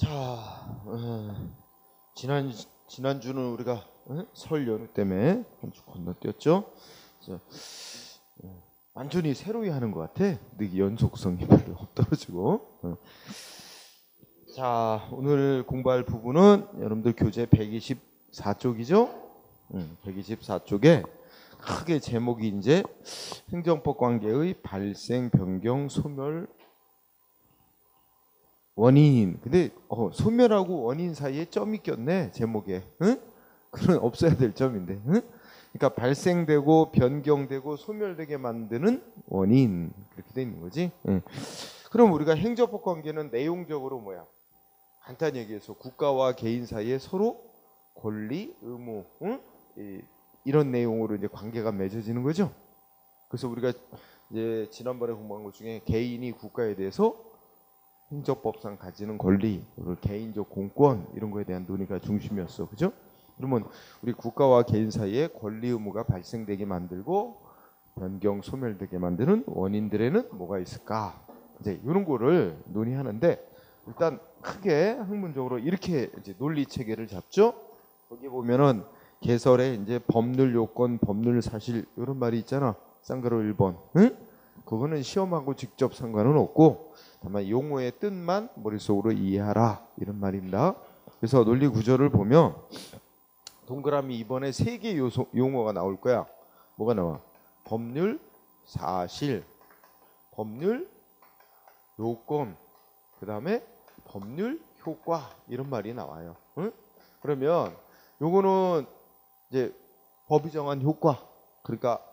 자, 지난주는 우리가 설 연휴 때문에 한 주 건너뛰었죠. 그래서 완전히 새로이 하는 것 같아. 느 연속성이 별로 떨어지고. 자, 오늘 공부할 부분은 여러분들 교재 124쪽이죠. 124쪽에 크게 제목이 이제 행정법 관계의 발생, 변경, 소멸, 원인. 근데 소멸하고 원인 사이에 점이 꼈네 제목에. 응? 그건 없어야 될 점인데. 응? 그러니까 발생되고 변경되고 소멸되게 만드는 원인, 그렇게 돼 있는 거지. 응. 그럼 우리가 행정법 관계는 내용적으로 뭐야? 간단히 얘기해서 국가와 개인 사이에 서로 권리, 의무, 응? 이런 내용으로 이제 관계가 맺어지는 거죠. 그래서 우리가 이제 지난번에 공부한 것 중에 개인이 국가에 대해서 행정법상 가지는 권리, 그리고 개인적 공권 이런 거에 대한 논의가 중심이었어, 그죠? 그러면 우리 국가와 개인 사이에 권리 의무가 발생되게 만들고 변경 소멸되게 만드는 원인들에는 뭐가 있을까? 이제 이런 거를 논의하는데, 일단 크게 학문적으로 이렇게 이제 논리 체계를 잡죠. 거기 보면은 개설에 이제 법률 요건, 법률 사실 이런 말이 있잖아. 쌍가로 1번. 응? 그거는 시험하고 직접 상관은 없고 다만 용어의 뜻만 머릿속으로 이해하라 이런 말입니다. 그래서 논리 구조를 보면 동그라미 2번에 3개 용어가 나올 거야. 뭐가 나와? 법률, 사실, 법률, 요건, 그 다음에 법률, 효과 이런 말이 나와요. 응? 그러면 요거는 이제 법이 정한 효과, 그러니까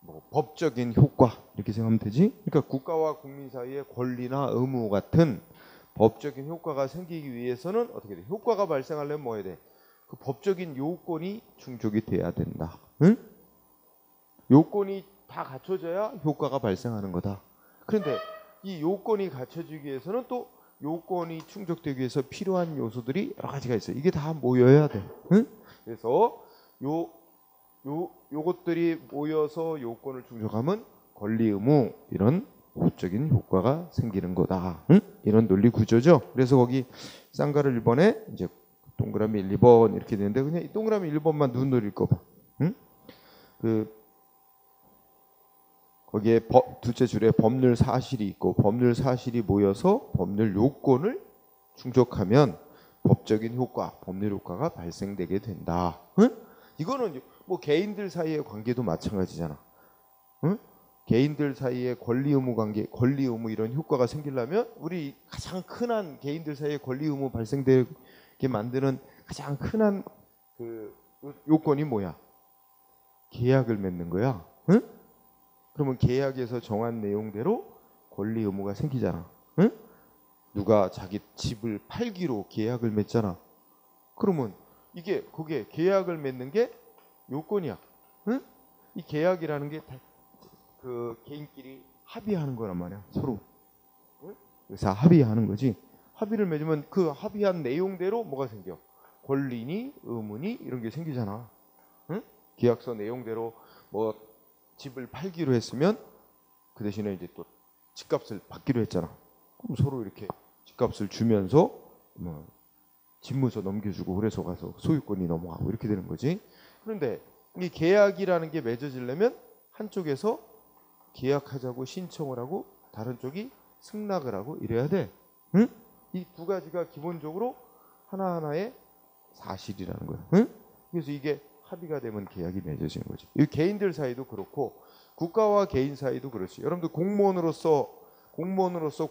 뭐 법적인 효과 이렇게 생각하면 되지. 그러니까 국가와 국민 사이에 권리나 의무 같은 법적인 효과가 생기기 위해서는 어떻게 돼? 효과가 발생하려면 뭐 해야 돼? 그 법적인 요건이 충족이 돼야 된다. 응? 요건이 다 갖춰져야 효과가 발생하는 거다. 그런데 이 요건이 갖춰지기 위해서는 또 요건이 충족되기 위해서 필요한 요소들이 여러 가지가 있어요. 이게 다 모여야 돼. 응? 그래서 요것들이 모여서 요건을 충족하면 권리 의무 이런 법적인 효과가 생기는 거다. 응? 이런 논리 구조죠. 그래서 거기 쌍가를 1번에 이제 동그라미 1, 2번 이렇게 되는데 그냥 이 동그라미 1번만 눈으로 읽어봐. 응? 거기에 둘째 줄에 법률 사실이 있고 법률 사실이 모여서 법률 요건을 충족하면 법적인 효과, 법률 효과가 발생되게 된다. 응? 이거는 뭐 개인들 사이의 관계도 마찬가지잖아. 응? 개인들 사이의 권리 의무 관계, 권리 의무 이런 효과가 생기려면 우리 가장 흔한 개인들 사이의 권리 의무 발생되게 만드는 가장 흔한 그 요건이 뭐야? 계약을 맺는 거야. 응? 그러면 계약에서 정한 내용대로 권리 의무가 생기잖아. 응? 누가 자기 집을 팔기로 계약을 맺잖아. 그러면 그게 계약을 맺는 게 요건이야. 응? 이 계약이라는 게 그 개인끼리 합의하는 거란 말이야. 서로. 응? 그래서 합의하는 거지. 합의를 맺으면 그 합의한 내용대로 뭐가 생겨? 권리니 의무니 이런 게 생기잖아. 응? 계약서 내용대로 뭐 집을 팔기로 했으면 그 대신에 이제 또 집값을 받기로 했잖아. 그럼 서로 이렇게 집값을 주면서 뭐 집무서 넘겨주고 그래서 가서 소유권이 넘어가고 이렇게 되는 거지. 그런데 이 계약이라는 게 맺어지려면 한쪽에서 계약하자고 신청을 하고 다른 쪽이 승낙을 하고 이래야 돼. 응? 이 두 가지가 기본적으로 하나하나의 사실이라는 거야. 응? 그래서 이게 합의가 되면 계약이 맺어지는 거지. 이 개인들 사이도 그렇고 국가와 개인 사이도 그렇지. 여러분들 공무원으로서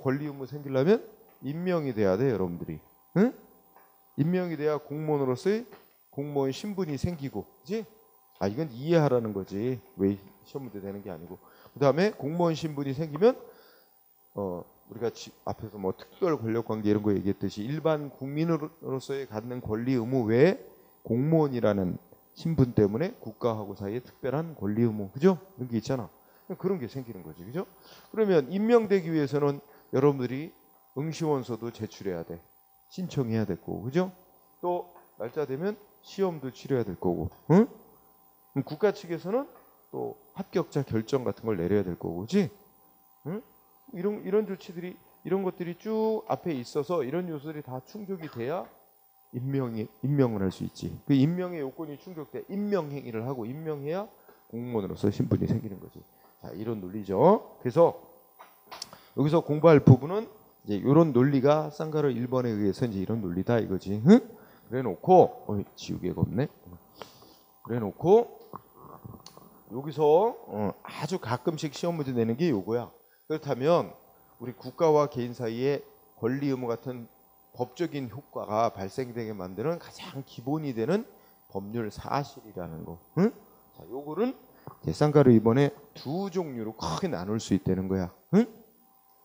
권리 의무 생기려면 임명이 돼야 돼, 여러분들이. 응? 임명이 돼야 공무원으로서의 공무원 신분이 생기고, 그지? 이건 이해하라는 거지. 왜 시험 문제 되는 게 아니고. 그다음에 공무원 신분이 생기면 우리가 앞에서 뭐 특별 권력 관계 이런 거 얘기했듯이 일반 국민으로서의 갖는 권리 의무 외에 공무원이라는 신분 때문에 국가하고 사이에 특별한 권리 의무, 그죠? 이런 게 있잖아. 그런 게 생기는 거지, 그죠? 그러면 임명되기 위해서는 여러분들이 응시원서도 제출해야 돼. 신청해야 될 거고, 그죠? 또 날짜 되면 시험도 치러야 될 거고, 응? 그럼 국가 측에서는 또 합격자 결정 같은 걸 내려야 될 거고, 그지? 응? 이런 조치들이 이런 것들이 쭉 앞에 있어서 이런 요소들이 다 충족이 돼야 임명을 할 수 있지. 그 임명의 요건이 충족돼 임명 행위를 하고 임명해야 공무원으로서 신분이 생기는 거지. 자, 이런 논리죠. 그래서 여기서 공부할 부분은 이제 이런 논리가 쌍가르 1번에 의해서 이제 이런 논리다 이거지. 응? 그래놓고 지우개가 없네. 그래놓고 여기서 아주 가끔씩 시험 문제 내는 게 요거야. 그렇다면 우리 국가와 개인 사이에 권리 의무 같은 법적인 효과가 발생되게 만드는 가장 기본이 되는 법률 사실이라는 거. 응? 자, 요거는 쌍가르 2번에 두 종류로 크게 나눌 수 있다는 거야. 응?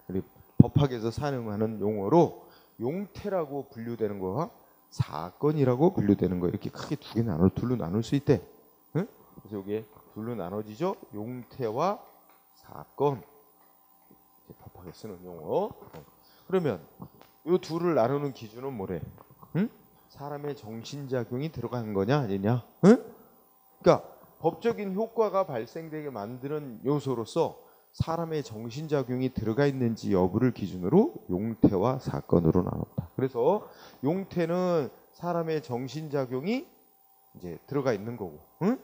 그리고 법학에서 사용하는 용어로 용태라고 분류되는 거와 사건이라고 분류되는 거 이렇게 크게 둘로 나눌 수 있대. 응? 그래서 이게 둘로 나눠지죠. 용태와 사건. 법학에 쓰는 용어. 그러면 이 둘을 나누는 기준은 뭐래? 응? 사람의 정신작용이 들어간 거냐 아니냐? 응? 그러니까 법적인 효과가 발생되게 만드는 요소로서 사람의 정신작용이 들어가 있는지 여부를 기준으로 용태와 사건으로 나눴다. 그래서 용태는 사람의 정신작용이 이제 들어가 있는 거고, 응?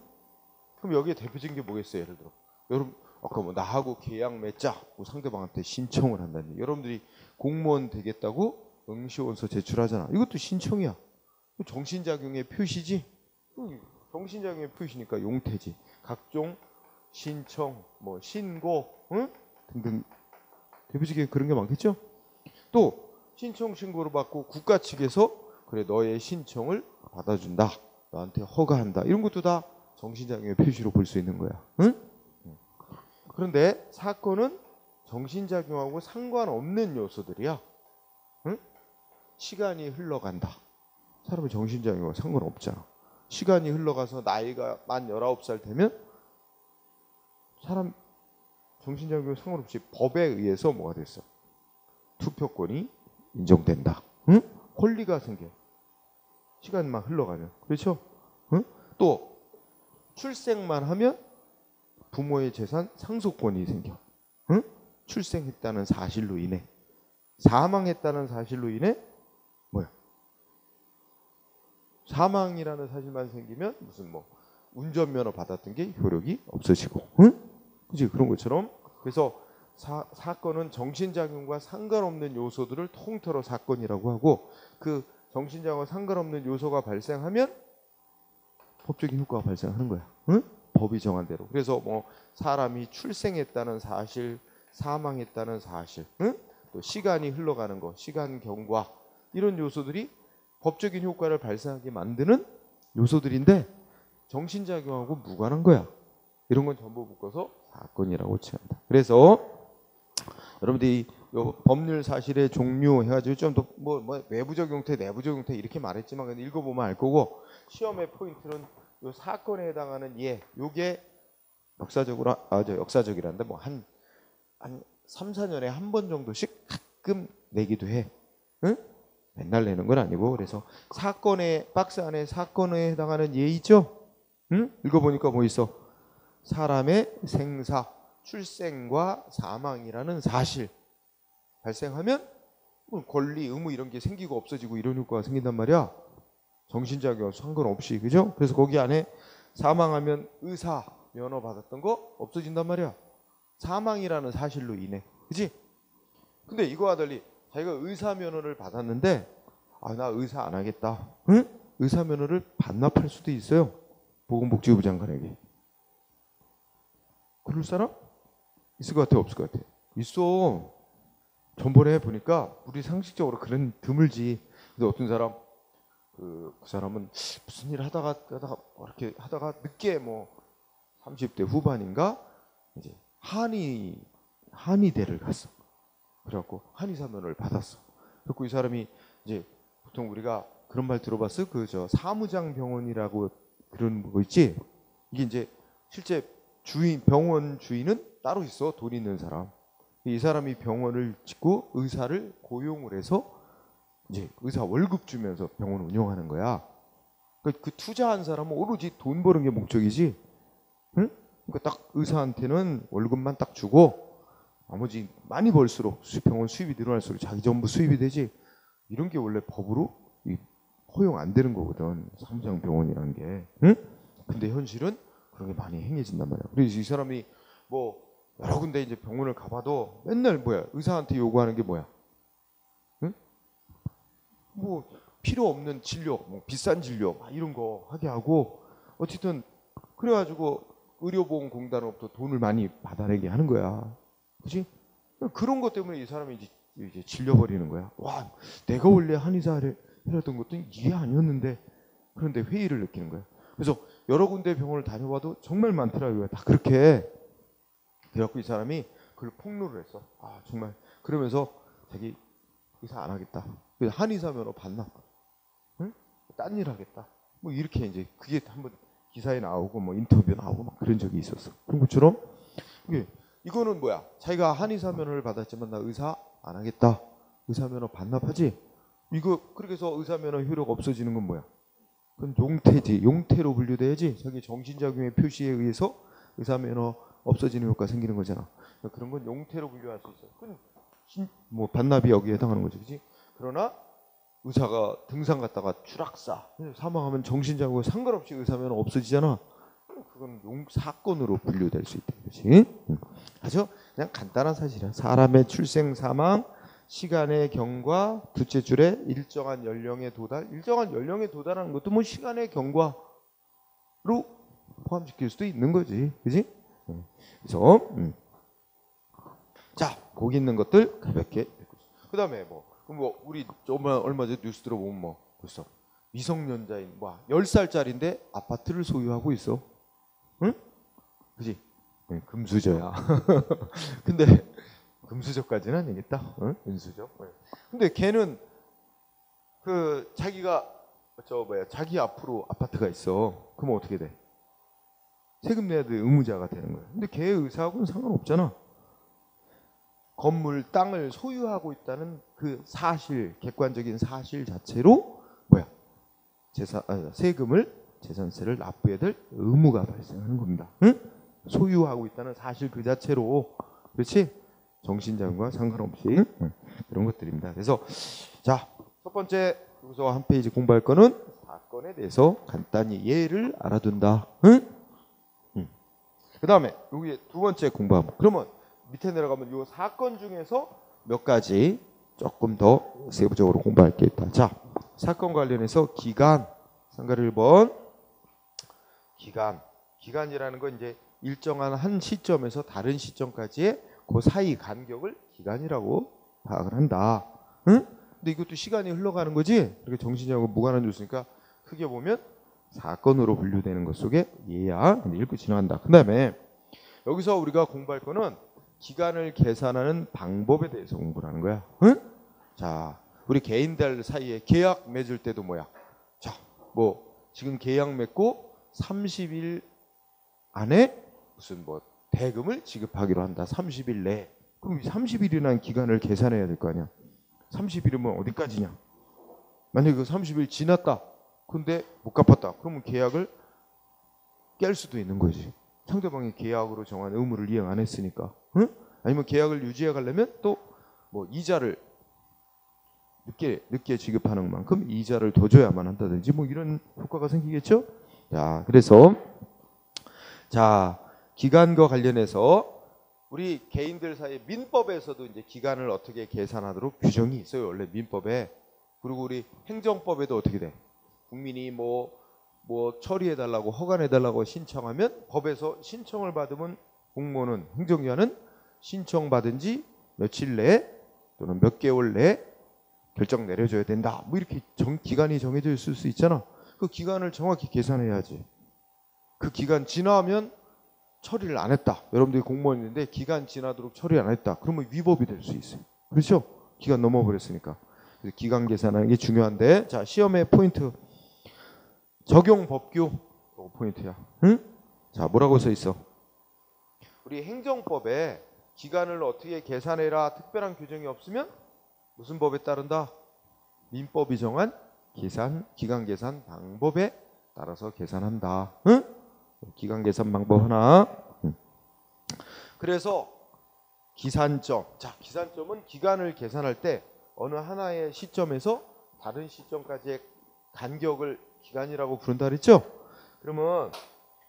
그럼 여기에 대표적인 게 뭐겠어요? 예를 들어, 여러분 아까 뭐 나하고 계약 맺자, 뭐 상대방한테 신청을 한다니. 여러분들이 공무원 되겠다고 응시원서 제출하잖아. 이것도 신청이야. 정신작용의 표시지. 정신작용의 표시니까 용태지. 각종 신청, 뭐 신고, 응? 등등 대표적인 그런 게 많겠죠. 또 신청 신고를 받고 국가 측에서 그래 너의 신청을 받아준다, 너한테 허가한다, 이런 것도 다 정신작용의 표시로 볼 수 있는 거야. 응? 그런데 사건은 정신작용하고 상관없는 요소들이야. 응? 시간이 흘러간다. 사람의 정신작용과 상관없잖아. 시간이 흘러가서 나이가 만 19살 되면 사람 정신작용 상관없이 법에 의해서 뭐가 됐어? 투표권이 인정된다. 응? 권리가 생겨. 시간만 흘러가면. 그렇죠? 응? 또 출생만 하면 부모의 재산 상속권이 생겨. 응? 출생했다는 사실로 인해. 사망했다는 사실로 인해 뭐야? 사망이라는 사실만 생기면 무슨 뭐 운전면허 받았던 게 효력이 없어지고, 응? 그지? 그런 것처럼. 그래서 사건은 정신작용과 상관없는 요소들을 통틀어 사건이라고 하고, 그 정신작용과 상관없는 요소가 발생하면 법적인 효과가 발생하는 거야. 응? 법이 정한 대로. 그래서 뭐 사람이 출생했다는 사실, 사망했다는 사실, 응? 또 시간이 흘러가는 거, 시간 경과, 이런 요소들이 법적인 효과를 발생하게 만드는 요소들인데 정신작용하고 무관한 거야. 이런 건 전부 묶어서 사건이라고 칭한다. 그래서 여러분들이 요 법률 사실의 종류 해가지고 좀 더 뭐 외부적 용태, 내부적 용태 이렇게 말했지만 근데 읽어보면 알 거고, 시험의 포인트는 요 사건에 해당하는 요게 역사적으로 역사적이란데 뭐 한 3, 4년에 한 번 정도씩 가끔 내기도 해. 응? 맨날 내는 건 아니고. 그래서 사건의 박스 안에 사건에 해당하는 예 있죠? 응? 읽어보니까 뭐 있어? 사람의 생사, 출생과 사망이라는 사실 발생하면 권리, 의무 이런 게 생기고 없어지고 이런 효과가 생긴단 말이야. 정신작용 상관없이. 그죠? 그래서 거기 안에 사망하면 의사 면허 받았던 거 없어진단 말이야. 사망이라는 사실로 인해. 그지? 근데 이거와 달리 자기가 의사 면허를 받았는데 나 의사 안 하겠다. 응? 의사 면허를 반납할 수도 있어요. 보건복지부 장관에게. 그럴 사람? 있을 것 같아, 없을 것 같아? 있어. 전번에 보니까 우리 상식적으로 그런 드물지. 근데 어떤 사람 그 사람은 무슨 일 하다가 이렇게 하다가 늦게 뭐 30대 후반인가 이제 한의대를 갔어. 그래갖고 한의사 면허를 받았어. 그래갖고 이 사람이 이제 보통 우리가 그런 말 들어봤어? 그 저 사무장 병원이라고 그런 거 있지? 이게 이제 실제 병원 주인은 따로 있어. 돈 있는 사람. 이 사람이 병원을 짓고 의사를 고용을 해서 이제 의사 월급 주면서 병원 운영하는 거야. 그 투자한 사람은 오로지 돈 버는 게 목적이지. 응? 그러니까 딱 의사한테는 월급만 딱 주고 나머지 많이 벌수록 병원 수입이 늘어날수록 자기 전부 수입이 되지. 이런 게 원래 법으로 허용 안 되는 거거든. 사무장병원이라는 게. 응? 근데 현실은 그런 게 많이 행해진단 말이야. 그래서 이 사람이 뭐 여러 군데 이제 병원을 가봐도 맨날 뭐야? 의사한테 요구하는 게 뭐야? 응? 뭐 필요 없는 진료, 뭐 비싼 진료 막 이런 거 하게 하고 어쨌든 그래가지고 의료보험공단으로부터 돈을 많이 받아내게 하는 거야. 그지? 그런 것 때문에 이 사람이 이제 질려버리는 거야. 와, 내가 원래 한의사를 해왔던 것도 이게 아니었는데. 그런데 회의를 느끼는 거야. 그래서 여러 군데 병원을 다녀봐도 정말 많더라고요. 다 그렇게. 그래갖고 이 사람이 그걸 폭로를 했어. 아, 정말. 그러면서 자기 의사 안 하겠다. 한의사 면허 반납. 응? 딴 일 하겠다. 뭐 이렇게 이제 그게 한번 기사에 나오고 뭐 인터뷰 나오고 막 그런 적이 있었어. 그런 것처럼 이거는 뭐야? 자기가 한의사 면허를 받았지만 나 의사 안 하겠다. 의사 면허 반납하지? 이거 그렇게 해서 의사 면허 효력 없어지는 건 뭐야? 그건 용태지. 용태로 분류돼야지. 자기 정신작용의 표시에 의해서 의사 면허 없어지는 효과 생기는 거잖아. 그러니까 그런 건 용태로 분류할 수 있어. 그건 뭐 반납이 여기에 해당하는 거지, 그렇지? 그러나 의사가 등산 갔다가 추락사 사망하면 정신작용 상관없이 의사 면허 없어지잖아. 그건 사건으로 분류될 수 있다, 그렇지? 아주 그냥 간단한 사실이야. 사람의 출생, 사망, 시간의 경과, 둘째 줄에 일정한 연령에 도달. 일정한 연령에 도달하는 것도 뭐 시간의 경과로 포함시킬 수도 있는 거지, 그렇지? 그래서 자, 거기 있는 것들 가볍게. 그다음에 뭐 우리 얼마 전에 뉴스 들어보면 뭐 벌써 미성년자인 뭐 10살짜리인데 아파트를 소유하고 있어. 응? 그지? 네, 금수저야. 근데 금수저까지는 아니겠다. 응? 은수저. 네. 근데 걔는 그 자기가 자기 앞으로 아파트가 있어. 그러면 어떻게 돼? 세금 내야 될 의무자가 되는 거야. 근데 걔 의사하고는 상관없잖아. 건물, 땅을 소유하고 있다는 그 사실, 객관적인 사실 자체로 뭐야? 세금을, 재산세를 납부해야 될 의무가 발생하는 겁니다. 응? 소유하고 있다는 사실 그 자체로. 그렇지? 정신장과 상관없이 그런 것들입니다. 그래서 자, 첫 번째 여기서 한 페이지 공부할 거는 사건에 대해서 간단히 예를 알아둔다. 응? 그 다음에 여기 두 번째 공부하면 그러면 밑에 내려가면 이 사건 중에서 몇 가지 조금 더 세부적으로 공부할 게 있다. 자, 사건 관련해서 기간, 상가를 1번 기간이라는 건 이제 일정한 한 시점에서 다른 시점까지의 그 사이 간격을 기간이라고 파악을 한다. 응? 근데 이것도 시간이 흘러가는 거지. 이렇게 정신이하고 무관한 뉴스니까 크게 보면 사건으로 분류되는 것 속에 예야 읽고 지나간다. 그 다음에 여기서 우리가 공부할 거는 기간을 계산하는 방법에 대해서 공부를 하는 거야. 응? 자, 우리 개인들 사이에 계약 맺을 때도 뭐야? 자, 뭐 지금 계약 맺고 30일 안에 무슨 뭐 대금을 지급하기로 한다. 30일 내에. 그럼 30일이라는 기간을 계산해야 될 거 아니야. 30일이면 어디까지냐? 만약에 그 30일 지났다. 근데 못 갚았다. 그러면 계약을 깰 수도 있는 거지. 상대방이 계약으로 정한 의무를 이행 안 했으니까. 응? 아니면 계약을 유지해 가려면 또 뭐 이자를 늦게 지급하는 만큼 이자를 더 줘야만 한다든지 뭐 이런 효과가 생기겠죠? 자, 그래서 자, 기간과 관련해서 우리 개인들 사이 민법에서도 이제 기간을 어떻게 계산하도록 규정이 있어요. 원래 민법에. 그리고 우리 행정법에도 어떻게 돼? 국민이 뭐 처리해달라고 허가내달라고 신청하면 법에서 신청을 받으면 공무원은 행정기관은 신청받은 지 며칠 내에 또는 몇 개월 내에 결정 내려줘야 된다. 뭐 이렇게 기간이 정해져 있을 수 있잖아. 그 기간을 정확히 계산해야지. 그 기간 지나면 처리를 안 했다. 여러분들이 공무원인데 기간 지나도록 처리 안 했다. 그러면 위법이 될 수 있어요. 그렇죠? 기간 넘어버렸으니까. 그래서 기간 계산하는 게 중요한데, 자, 시험의 포인트. 적용 법규 포인트야. 응? 자, 뭐라고 써 있어? 우리 행정법에 기간을 어떻게 계산해라 특별한 규정이 없으면 무슨 법에 따른다? 민법이 정한 기간 계산 방법에 따라서 계산한다. 응? 기간 계산 방법 하나. 응. 그래서 기산점. 자, 기산점은 기간을 계산할 때 어느 하나의 시점에서 다른 시점까지의 간격을 기간이라고 부른다 그랬죠? 그러면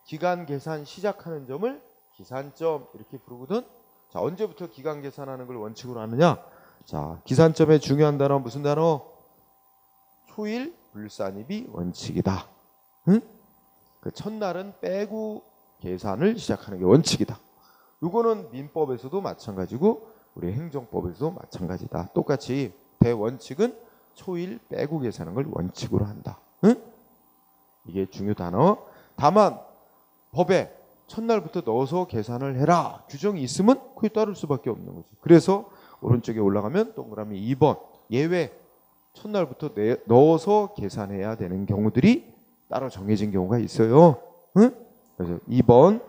기간 계산 시작하는 점을 기산점 이렇게 부르거든. 자, 언제부터 기간 계산하는 걸 원칙으로 하느냐? 자, 기산점의 중요한 단어 무슨 단어? 초일 불산입이 원칙이다. 응? 그 첫날은 빼고 계산을 시작하는 게 원칙이다. 이거는 민법에서도 마찬가지고 우리 행정법에서도 마찬가지다. 똑같이 대원칙은 초일 빼고 계산하는 걸 원칙으로 한다. 응? 이게 중요 단어. 다만 법에 첫날부터 넣어서 계산을 해라 규정이 있으면 그게 따를 수밖에 없는 거지. 그래서 오른쪽에 올라가면 동그라미 2번 예외 첫날부터 넣어서 계산해야 되는 경우들이 따로 정해진 경우가 있어요. 응? 그래서 2번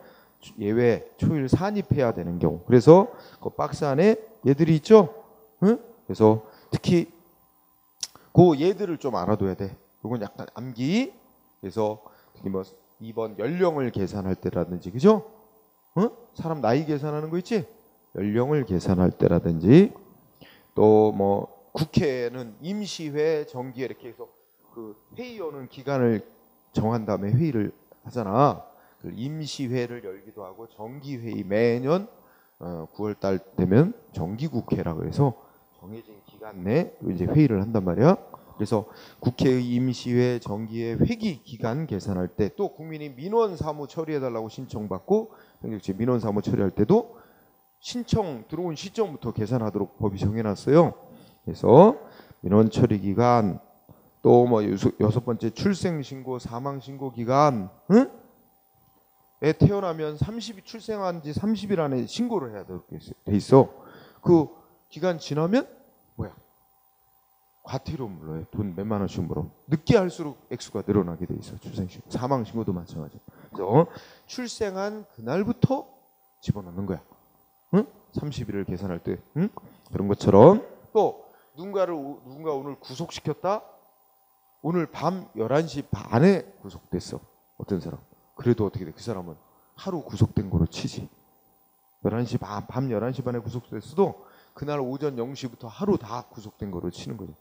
예외 초일 산입해야 되는 경우. 그래서 그 박스 안에 얘들이 있죠. 응? 그래서 특히 그 얘들을 좀 알아둬야 돼. 이건 약간 암기. 그래서 특히 뭐 2번 연령을 계산할 때라든지 그죠? 응? 사람 나이 계산하는 거 있지? 연령을 계산할 때라든지 또 뭐 국회는 임시회, 정기회 이렇게 해서 그 회의 여는 기간을 정한 다음에 회의를 하잖아. 그 임시회를 열기도 하고 정기회의 매년 9월 달 되면 정기국회라고 해서 정해진 기간 내 이제 회의를 한단 말이야. 그래서 국회의 임시회, 정기회 회기 기간 계산할 때 또 국민이 민원 사무 처리해달라고 신청받고 행정처 민원 사무 처리할 때도 신청 들어온 시점부터 계산하도록 법이 정해놨어요. 그래서 민원 처리 기간 또 뭐 6번째 출생 신고, 사망 신고 기간, 응? 애 태어나면 30일 출생한 지 30일 안에 신고를 해야 돼 있어. 그 기간 지나면 뭐야? 과태료 물어요. 돈 몇만 원씩 물어. 늦게 할수록 액수가 늘어나게 돼 있어. 출생신고, 사망신고도 마찬가지. 그래서 출생한 그날부터 집어넣는 거야. 응? 30일을 계산할 때, 응? 그런 것처럼 또 누군가 오늘 구속시켰다. 오늘 밤 11시 반에 구속됐어. 어떤 사람. 그래도 어떻게 돼? 그 사람은 하루 구속된 거로 치지. 11시 밤 11시 반에 구속됐어도 그날 오전 0시부터 하루 다 구속된 거로 치는 거지.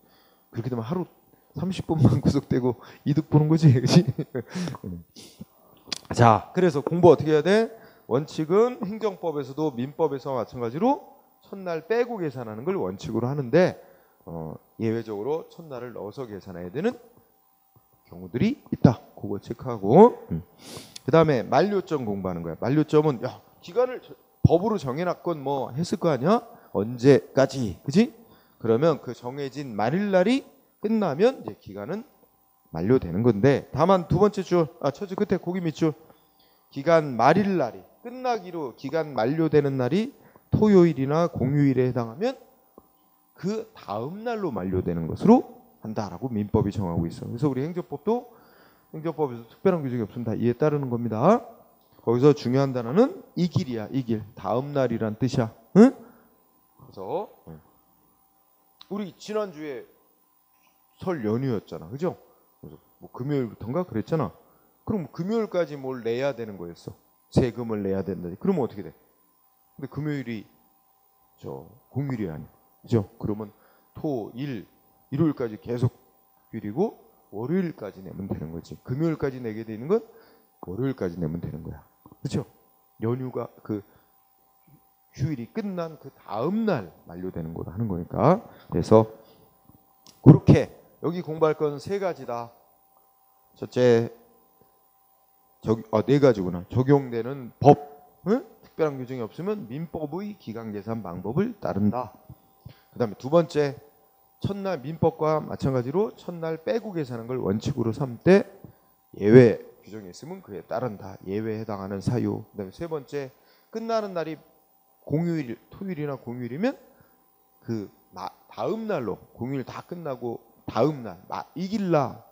그렇게 되면 하루 30분만 구속되고 이득 보는 거지. 그렇지? 자, 그래서 공부 어떻게 해야 돼? 원칙은 행정법에서도 민법에서 마찬가지로 첫날 빼고 계산하는 걸 원칙으로 하는데 예외적으로 첫날을 넣어서 계산해야 되는 경우들이 있다. 그거 체크하고 그 다음에 만료점 공부하는 거야. 만료점은 야, 기간을 법으로 정해놨건 뭐 했을 거 아니야? 언제까지, 그지? 그러면 그 정해진 말일날이 끝나면 이제 기간은 만료되는 건데, 다만 두 번째 줄, 첫째 끝에 고기 밑줄, 기간 말일날이 끝나기로 기간 만료되는 날이 토요일이나 공휴일에 해당하면 그 다음 날로 만료되는 것으로 한다라고 민법이 정하고 있어. 그래서 우리 행정법에서 특별한 규정이 없으면 다 이에 따르는 겁니다. 거기서 중요한 단어는 이 길이야. 이 길. 다음 날이란 뜻이야. 응? 그래서 우리 지난주에 설 연휴였잖아. 그죠? 그래서 뭐 금요일부터인가 그랬잖아. 그럼 금요일까지 뭘 내야 되는 거였어. 세금을 내야 된다. 그러면 어떻게 돼? 근데 금요일이 공휴일이 아니야. 그죠? 그러면 토, 일, 일요일까지 계속 휴일이고 월요일까지 내면 되는 거지. 금요일까지 내게 되는 건 월요일까지 내면 되는 거야. 그렇죠? 연휴가 그 휴일이 끝난 그 다음 날 만료되는 거로 하는 거니까. 그래서 그렇게 여기 공부할 건 세 가지다. 첫째, 네 가지구나. 적용되는 법, 응? 특별한 규정이 없으면 민법의 기간 계산 방법을 따른다. 그 다음에 두 번째, 첫날 민법과 마찬가지로 첫날 빼고 계산하는 걸 원칙으로 삼되 예외 규정이 있으면 그에 따른다. 예외에 해당하는 사유. 그 다음에 세 번째, 끝나는 날이 공휴일, 토요일이나 공휴일이면 그 다음 날로 공휴일 다 끝나고 다음 날 이길날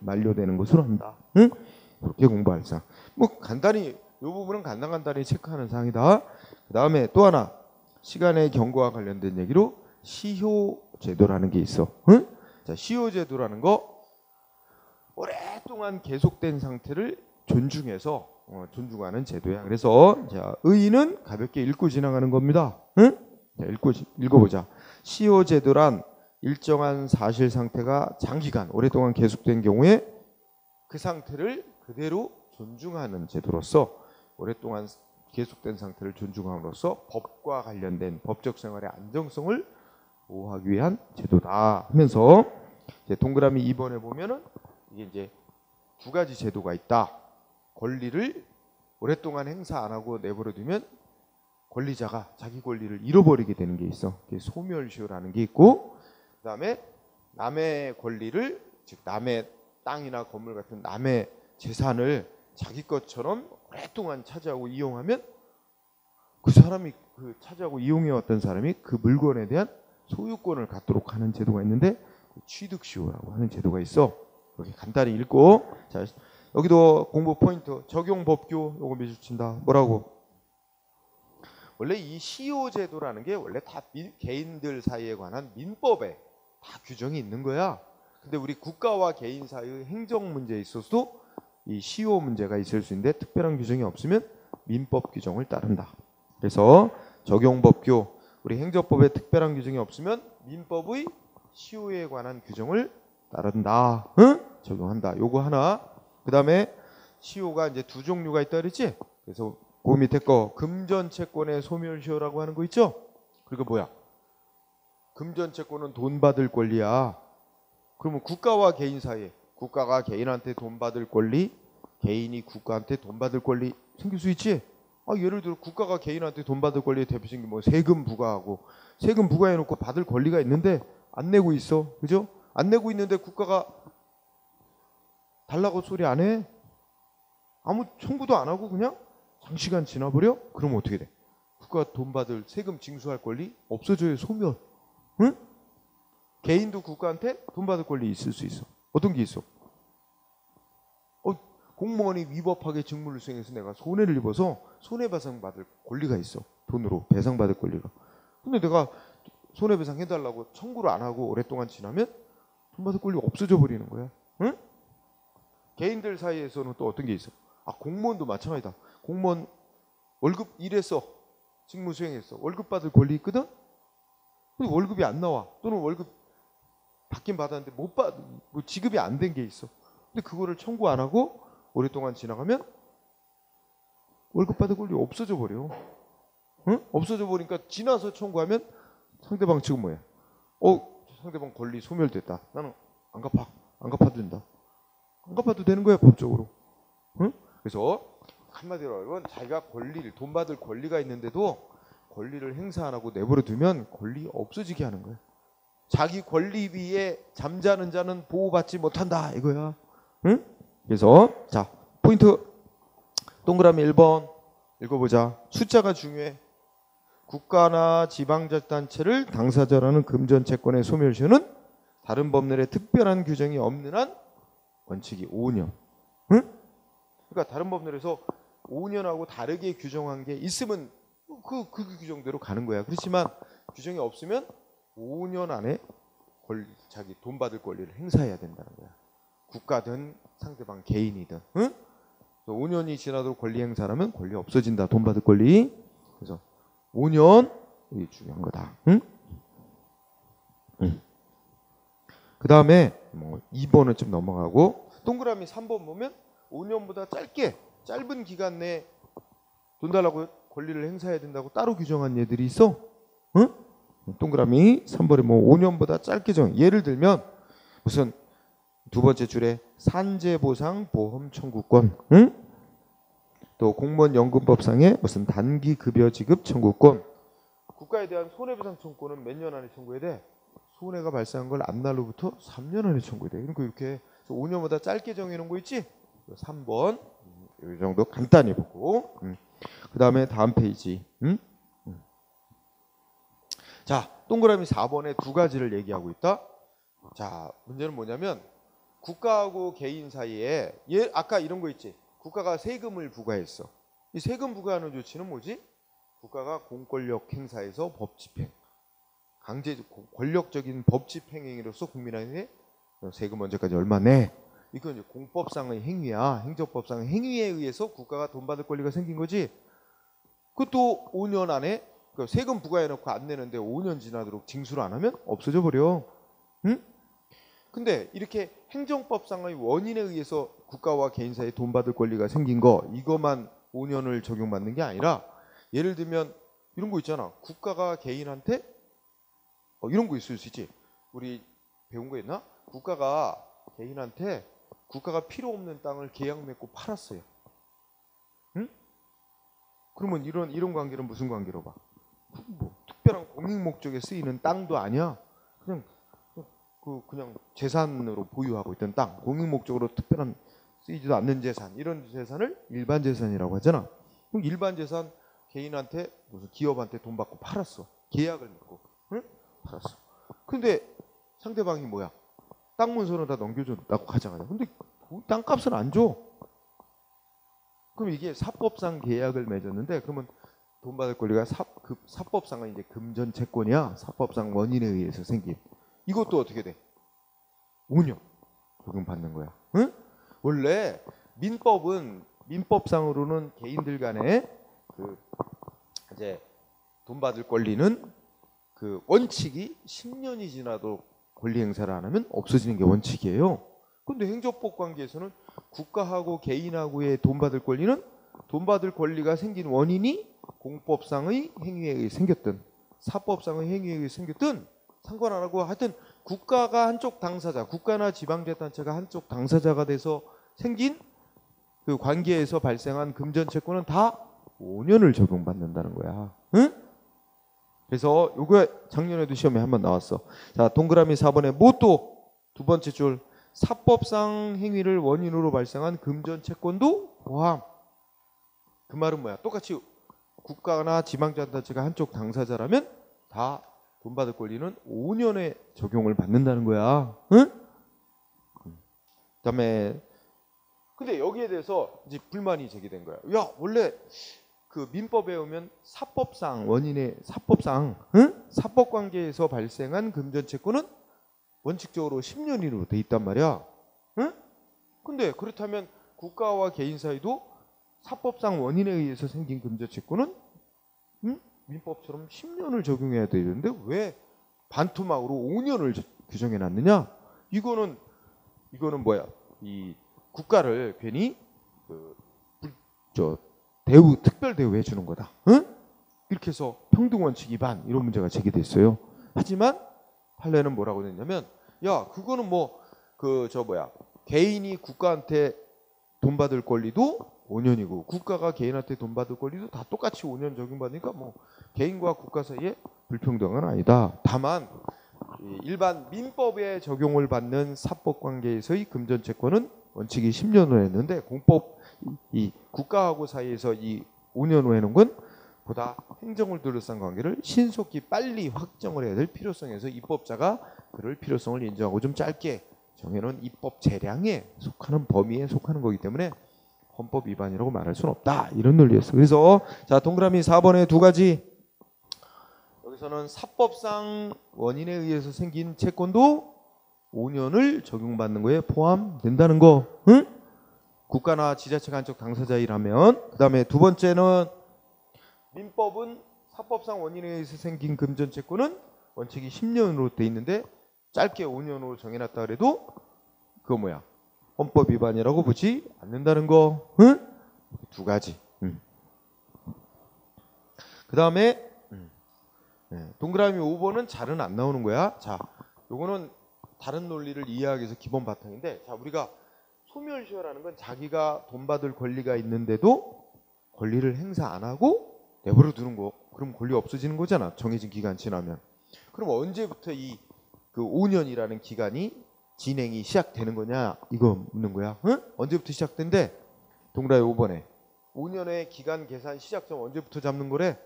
만료되는 것으로 한다. 응? 그렇게 공부할 사항. 뭐 간단히 이 부분은 간단히 체크하는 사항이다. 그 다음에 또 하나 시간의 경과와 관련된 얘기로 시효제도라는 게 있어. 응? 자, 시효제도라는 거 오랫동안 계속된 상태를 존중해서 존중하는 제도야. 그래서 자, 의의는 가볍게 읽고 지나가는 겁니다. 응? 자, 읽어보자. 시효 제도란 일정한 사실 상태가 장기간 오랫동안 계속된 경우에 그 상태를 그대로 존중하는 제도로서 오랫동안 계속된 상태를 존중함으로써 법과 관련된 법적 생활의 안정성을 보호하기 위한 제도다 하면서 이제 동그라미 2번에 보면은 이게 이제 두 가지 제도가 있다. 권리를 오랫동안 행사 안 하고 내버려 두면 권리자가 자기 권리를 잃어버리게 되는 게 있어. 그게 소멸시효라는 게 있고, 그다음에 남의 권리를, 즉 남의 땅이나 건물 같은 남의 재산을 자기 것처럼 오랫동안 차지하고 이용하면 그 사람이 그 차지하고 이용해왔던 사람이 그 물건에 대한 소유권을 갖도록 하는 제도가 있는데 취득시효라고 하는 제도가 있어. 이렇게 간단히 읽고, 자 여기도 공부 포인트 적용법규 요거 미주친다. 뭐라고? 원래 이 시효제도라는 게 원래 다 개인들 사이에 관한 민법에 다 규정이 있는 거야. 근데 우리 국가와 개인 사이의 행정 문제에 있어서도 이 시효 문제가 있을 수 있는데 특별한 규정이 없으면 민법 규정을 따른다. 그래서 적용법규, 우리 행정법에 특별한 규정이 없으면 민법의 시효에 관한 규정을 따른다. 응? 적용한다. 요거 하나. 그 다음에 시효가 이제 두 종류가 있다 그랬지? 그래서 그 밑에 거 금전채권의 소멸시효라고 하는 거 있죠? 그리고 뭐야? 금전채권은 돈 받을 권리야. 그러면 국가와 개인 사이에 국가가 개인한테 돈 받을 권리, 개인이 국가한테 돈 받을 권리 생길 수 있지? 예를 들어 국가가 개인한테 돈 받을 권리의 대표적인 게 뭐 세금 부과하고, 세금 부과해놓고 받을 권리가 있는데 안 내고 있어, 그죠? 안 내고 있는데 국가가 달라고 소리 안 해? 아무 청구도 안 하고 그냥 장시간 지나버려? 그러면 어떻게 돼? 국가 돈 받을 세금 징수할 권리 없어져요. 소멸. 응? 개인도 국가한테 돈 받을 권리 있을 수 있어. 어떤 게 있어? 공무원이 위법하게 직무를 수행해서 내가 손해를 입어서 손해배상 받을 권리가 있어. 돈으로 배상받을 권리가. 근데 내가 손해배상 해달라고 청구를 안 하고 오랫동안 지나면 돈 받을 권리가 없어져 버리는 거야. 응? 개인들 사이에서는 또 어떤 게 있어? 공무원도 마찬가지다. 공무원 월급 일했어. 직무 수행했어. 월급 받을 권리 있거든? 근데 월급이 안 나와. 또는 월급 받긴 받았는데 못 받, 뭐 지급이 안 된 게 있어. 근데 그거를 청구 안 하고 오랫동안 지나가면 월급 받을 권리 없어져 버려. 응? 없어져 버리니까 지나서 청구하면 상대방 지금 뭐야? 상대방 권리 소멸됐다. 나는 안 갚아도 된다. 안 갚아도 되는 거야 법적으로. 응? 그래서 한마디로 하면 자기가 권리를 돈 받을 권리가 있는데도 권리를 행사 안 하고 내버려 두면 권리 없어지게 하는 거야. 자기 권리 위에 잠자는 자는 보호받지 못한다 이거야. 응? 그래서 자 포인트 동그라미 1번 읽어보자. 숫자가 중요해. 국가나 지방자치단체를 당사자라는 금전채권의 소멸시효는 다른 법률에 특별한 규정이 없는 한 원칙이 5년. 응? 그러니까 다른 법률에서 5년하고 다르게 규정한 게 있으면 그 규정대로 가는 거야. 그렇지만 규정이 없으면 5년 안에 자기 돈 받을 권리를 행사해야 된다는 거야. 국가든 상대방 개인이든. 응? 5년이 지나도 권리 행사하면 권리 없어진다. 돈 받을 권리. 그래서 5년 이게 중요한 거다. 응? 응. 그 다음에 뭐 2번은 좀 넘어가고 동그라미 3번 보면 5년보다 짧은 기간 내에 돈 달라고 권리를 행사해야 된다고 따로 규정한 예들이 있어. 응? 동그라미 3번에 뭐 5년보다 짧게 예를 들면 무슨 두 번째 줄에 산재보상 보험 청구권, 응? 또 공무원 연금법상의 무슨 단기 급여 지급 청구권. 국가에 대한 손해배상 청구권은 몇 년 안에 청구해야 돼? 손해가 발생한 걸 앞날로부터 3년 안에 청구해야 돼. 그러니까 이렇게 5년보다 짧게 정해놓은 거 있지? 3번 이 정도 간단히 보고 그 다음에 다음 페이지. 자 동그라미 4번에 두 가지를 얘기하고 있다. 자 문제는 뭐냐면 국가하고 개인 사이에 아까 이런 거 있지. 국가가 세금을 부과했어. 이 세금 부과하는 조치는 뭐지? 국가가 공권력 행사에서 법 집행, 강제 권력적인 법 집행 행위로서 국민한테 세금 언제까지 얼마 내. 이건 이제 공법상의 행위야. 행정법상의 행위에 의해서 국가가 돈 받을 권리가 생긴 거지. 그것도 5년 안에 그 세금 부과해놓고 안 내는데 5년 지나도록 징수를 안 하면 없어져 버려. 응? 근데 이렇게 행정법상의 원인에 의해서 국가와 개인 사이에 돈 받을 권리가 생긴 거 이것만 5년을 적용받는 게 아니라 예를 들면 이런 거 있잖아. 국가가 개인한테 이런 거 있을 수 있지. 우리 배운 거 있나? 국가가 개인한테 국가가 필요 없는 땅을 계약 맺고 팔았어요. 응? 그러면 이런 관계는 무슨 관계로 봐? 뭐 특별한 공익 목적에 쓰이는 땅도 아니야. 그냥 재산으로 보유하고 있던 땅, 공익 목적으로 특별한 쓰이지도 않는 재산, 이런 재산을 일반 재산이라고 하잖아. 그럼 일반 재산 개인한테 무슨 기업한테 돈 받고 팔았어. 계약을 맺고, 응? 팔았어. 근데 상대방이 뭐야? 땅 문서는 다 넘겨줬다고 가져가냐. 근데 땅값을 안 줘. 그럼 이게 사법상 계약을 맺었는데 그러면 돈 받을 권리가 사법상은 이제 금전 채권이야. 사법상 원인에 의해서 생긴. 이것도 어떻게 돼? 5년 적용받는 거야. 응? 원래 민법상으로는 개인들 간에 이제 돈 받을 권리는 그 원칙이 10년이 지나도 권리 행사를 안 하면 없어지는 게 원칙이에요. 근데 행정법 관계에서는 국가하고 개인하고의 돈 받을 권리는 돈 받을 권리가 생긴 원인이 공법상의 행위에 의해 생겼든 사법상의 행위에 의해 생겼든 상관 안 하고 하여튼 국가가 한쪽 당사자, 국가나 지방자치단체가 한쪽 당사자가 돼서 생긴 그 관계에서 발생한 금전채권은 다 5년을 적용받는다는 거야. 응? 그래서 요거 작년에도 시험에 한번 나왔어. 자, 동그라미 4번에 뭐 두 번째 줄 사법상 행위를 원인으로 발생한 금전채권도 포함. 그 말은 뭐야? 똑같이 국가나 지방자치단체가 한쪽 당사자라면 다 돈 받을 권리는 5년에 적용을 받는다는 거야. 응? 그다음에 근데 여기에 대해서 이제 불만이 제기된 거야. 야, 원래 그 민법에 오면 사법상 원인의 사법상 사법 관계에서 발생한 금전채권은 원칙적으로 10년으로 돼 있단 말이야. 응? 근데 그렇다면 국가와 개인 사이도 사법상 원인에 의해서 생긴 금전채권은 민법처럼 10년을 적용해야 되는데 왜 반토막으로 5년을 규정해 놨느냐? 이거는 뭐야? 이 국가를 괜히 특별 대우해 주는 거다. 응? 이렇게 해서 평등 원칙 위반 이런 문제가 제기됐어요. 하지만 판례는 뭐라고 했냐면 야, 그거는 개인이 국가한테 돈 받을 권리도 5년이고 국가가 개인한테 돈 받을 권리도 다 똑같이 5년 적용받으니까 뭐 개인과 국가 사이에 불평등은 아니다. 다만 일반 민법에 적용을 받는 사법 관계에서의 금전채권은 원칙이 10년을 했는데 공법 이 국가하고 사이에서 이 5년 후에는 건 보다 행정을 둘러싼 관계를 신속히 빨리 확정을 해야 될 필요성에서 입법자가 그럴 필요성을 인정하고 좀 짧게 정해놓은 입법 재량에 속하는 범위에 속하는 거기 때문에 헌법 위반이라고 말할 수는 없다. 이런 논리였어. 그래서 자, 동그라미 4번에 두 가지. 여기서는 사법상 원인에 의해서 생긴 채권도 5년을 적용받는 거에 포함된다는 거. 응? 국가나 지자체가 한쪽 당사자이라면. 그 다음에 두 번째는 민법은 사법상 원인에 의해서 생긴 금전채권은 원칙이 10년으로 돼 있는데 짧게 5년으로 정해놨다 그래도 그거 뭐야? 헌법 위반이라고 보지 않는다는 거. 응? 두 가지. 그 다음에 동그라미 5번은 잘은 안 나오는 거야. 자, 요거는 다른 논리를 이해하기 위해서 기본 바탕인데, 자, 우리가 소멸시효라는 건 자기가 돈 받을 권리가 있는데도 권리를 행사 안 하고 내버려 두는 거. 그럼 권리 없어지는 거잖아. 정해진 기간 지나면. 그럼 언제부터 그 5년이라는 기간이 진행이 시작되는 거냐? 이거 묻는 거야. 응? 언제부터 시작된대? 동그라미 5번에 5년의 기간 계산 시작점 언제부터 잡는 거래?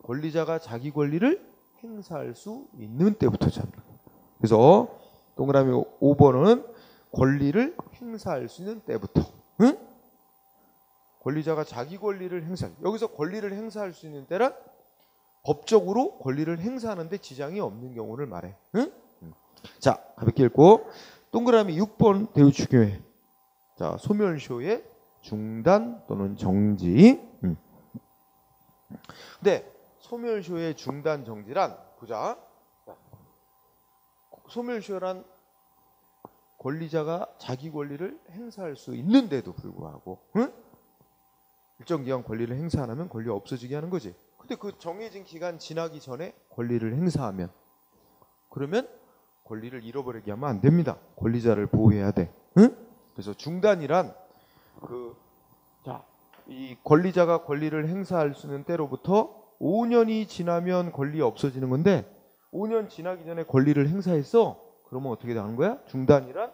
권리자가 자기 권리를 행사할 수 있는 때부터 잡는 거야. 그래서 동그라미 5번은 권리를 행사할 수 있는 때부터. 응? 권리자가 자기 권리를 행사. 여기서 권리를 행사할 수 있는 때란 법적으로 권리를 행사하는데 지장이 없는 경우를 말해. 응? 자, 가볍게 읽고 동그라미 6번 대우 중요해. 자, 소멸시효의 중단 또는 정지. 근데 소멸시효의 중단 정지란 보자. 소멸시효란 권리자가 자기 권리를 행사할 수 있는데도 불구하고 일정 기간 권리를 행사 안 하면 권리가 없어지게 하는 거지. 근데 그 정해진 기간 지나기 전에 권리를 행사하면 그러면 권리를 잃어버리게 하면 안 됩니다. 권리자를 보호해야 돼. 그래서 중단이란 이 권리자가 권리를 행사할 수 있는 때로부터 5년이 지나면 권리 없어지는 건데 5년 지나기 전에 권리를 행사했어. 그러면 어떻게 되는 거야? 중단이란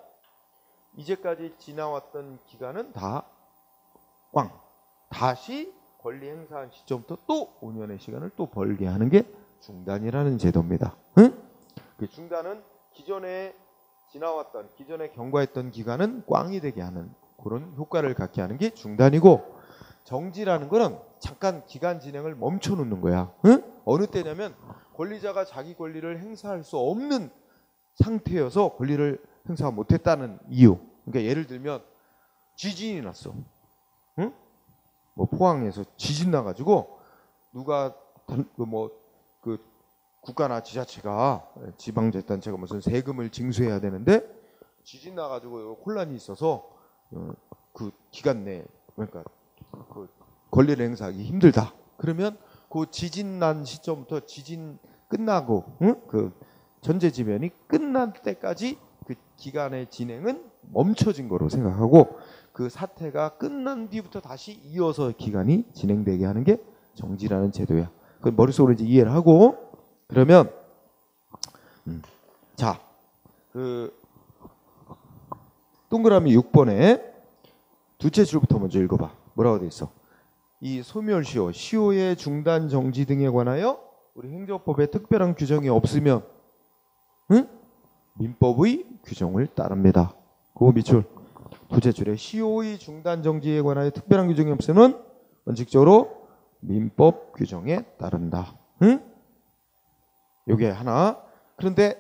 이제까지 지나왔던 기간은 다 꽝. 다시 권리 행사한 시점부터 또 5년의 시간을 또 벌게 하는 게 중단이라는 제도입니다. 그 중단은 기존에 지나왔던 기존에 경과했던 기간은 꽝이 되게 하는 그런 효과를 갖게 하는 게 중단이고, 정지라는 거는 잠깐 기간 진행을 멈춰 놓는 거야. 어느 때냐면 권리자가 자기 권리를 행사할 수 없는 상태여서 권리를 행사 못했다는 이유. 그러니까 예를 들면 지진이 났어. 뭐 포항에서 지진 나가지고 누가 그 국가나 지자체가 지방자치단체가 무슨 세금을 징수해야 되는데 지진 나가지고 혼란이 있어서 그 기간 내에 그러니까 그 권리를 행사하기 힘들다. 그러면 그 지진 난 시점부터 지진 끝나고 그 전제지변이 끝날 때까지 그 기간의 진행은 멈춰진 거로 생각하고 그 사태가 끝난 뒤부터 다시 이어서 기간이 진행되게 하는 게 정지라는 제도야. 그 머릿속으로 이제 이해를 하고 그러면 자, 그 동그라미 6번에 두째 줄부터 먼저 읽어봐. 뭐라고 돼 있어? 이 소멸시효, 시효의 중단 정지 등에 관하여 우리 행정법에 특별한 규정이 없으면 민법의 규정을 따릅니다. 그거 밑줄. 두째 줄에 시효의 중단 정지에 관하여 특별한 규정이 없으면 원칙적으로 민법 규정에 따른다. 요게 하나. 그런데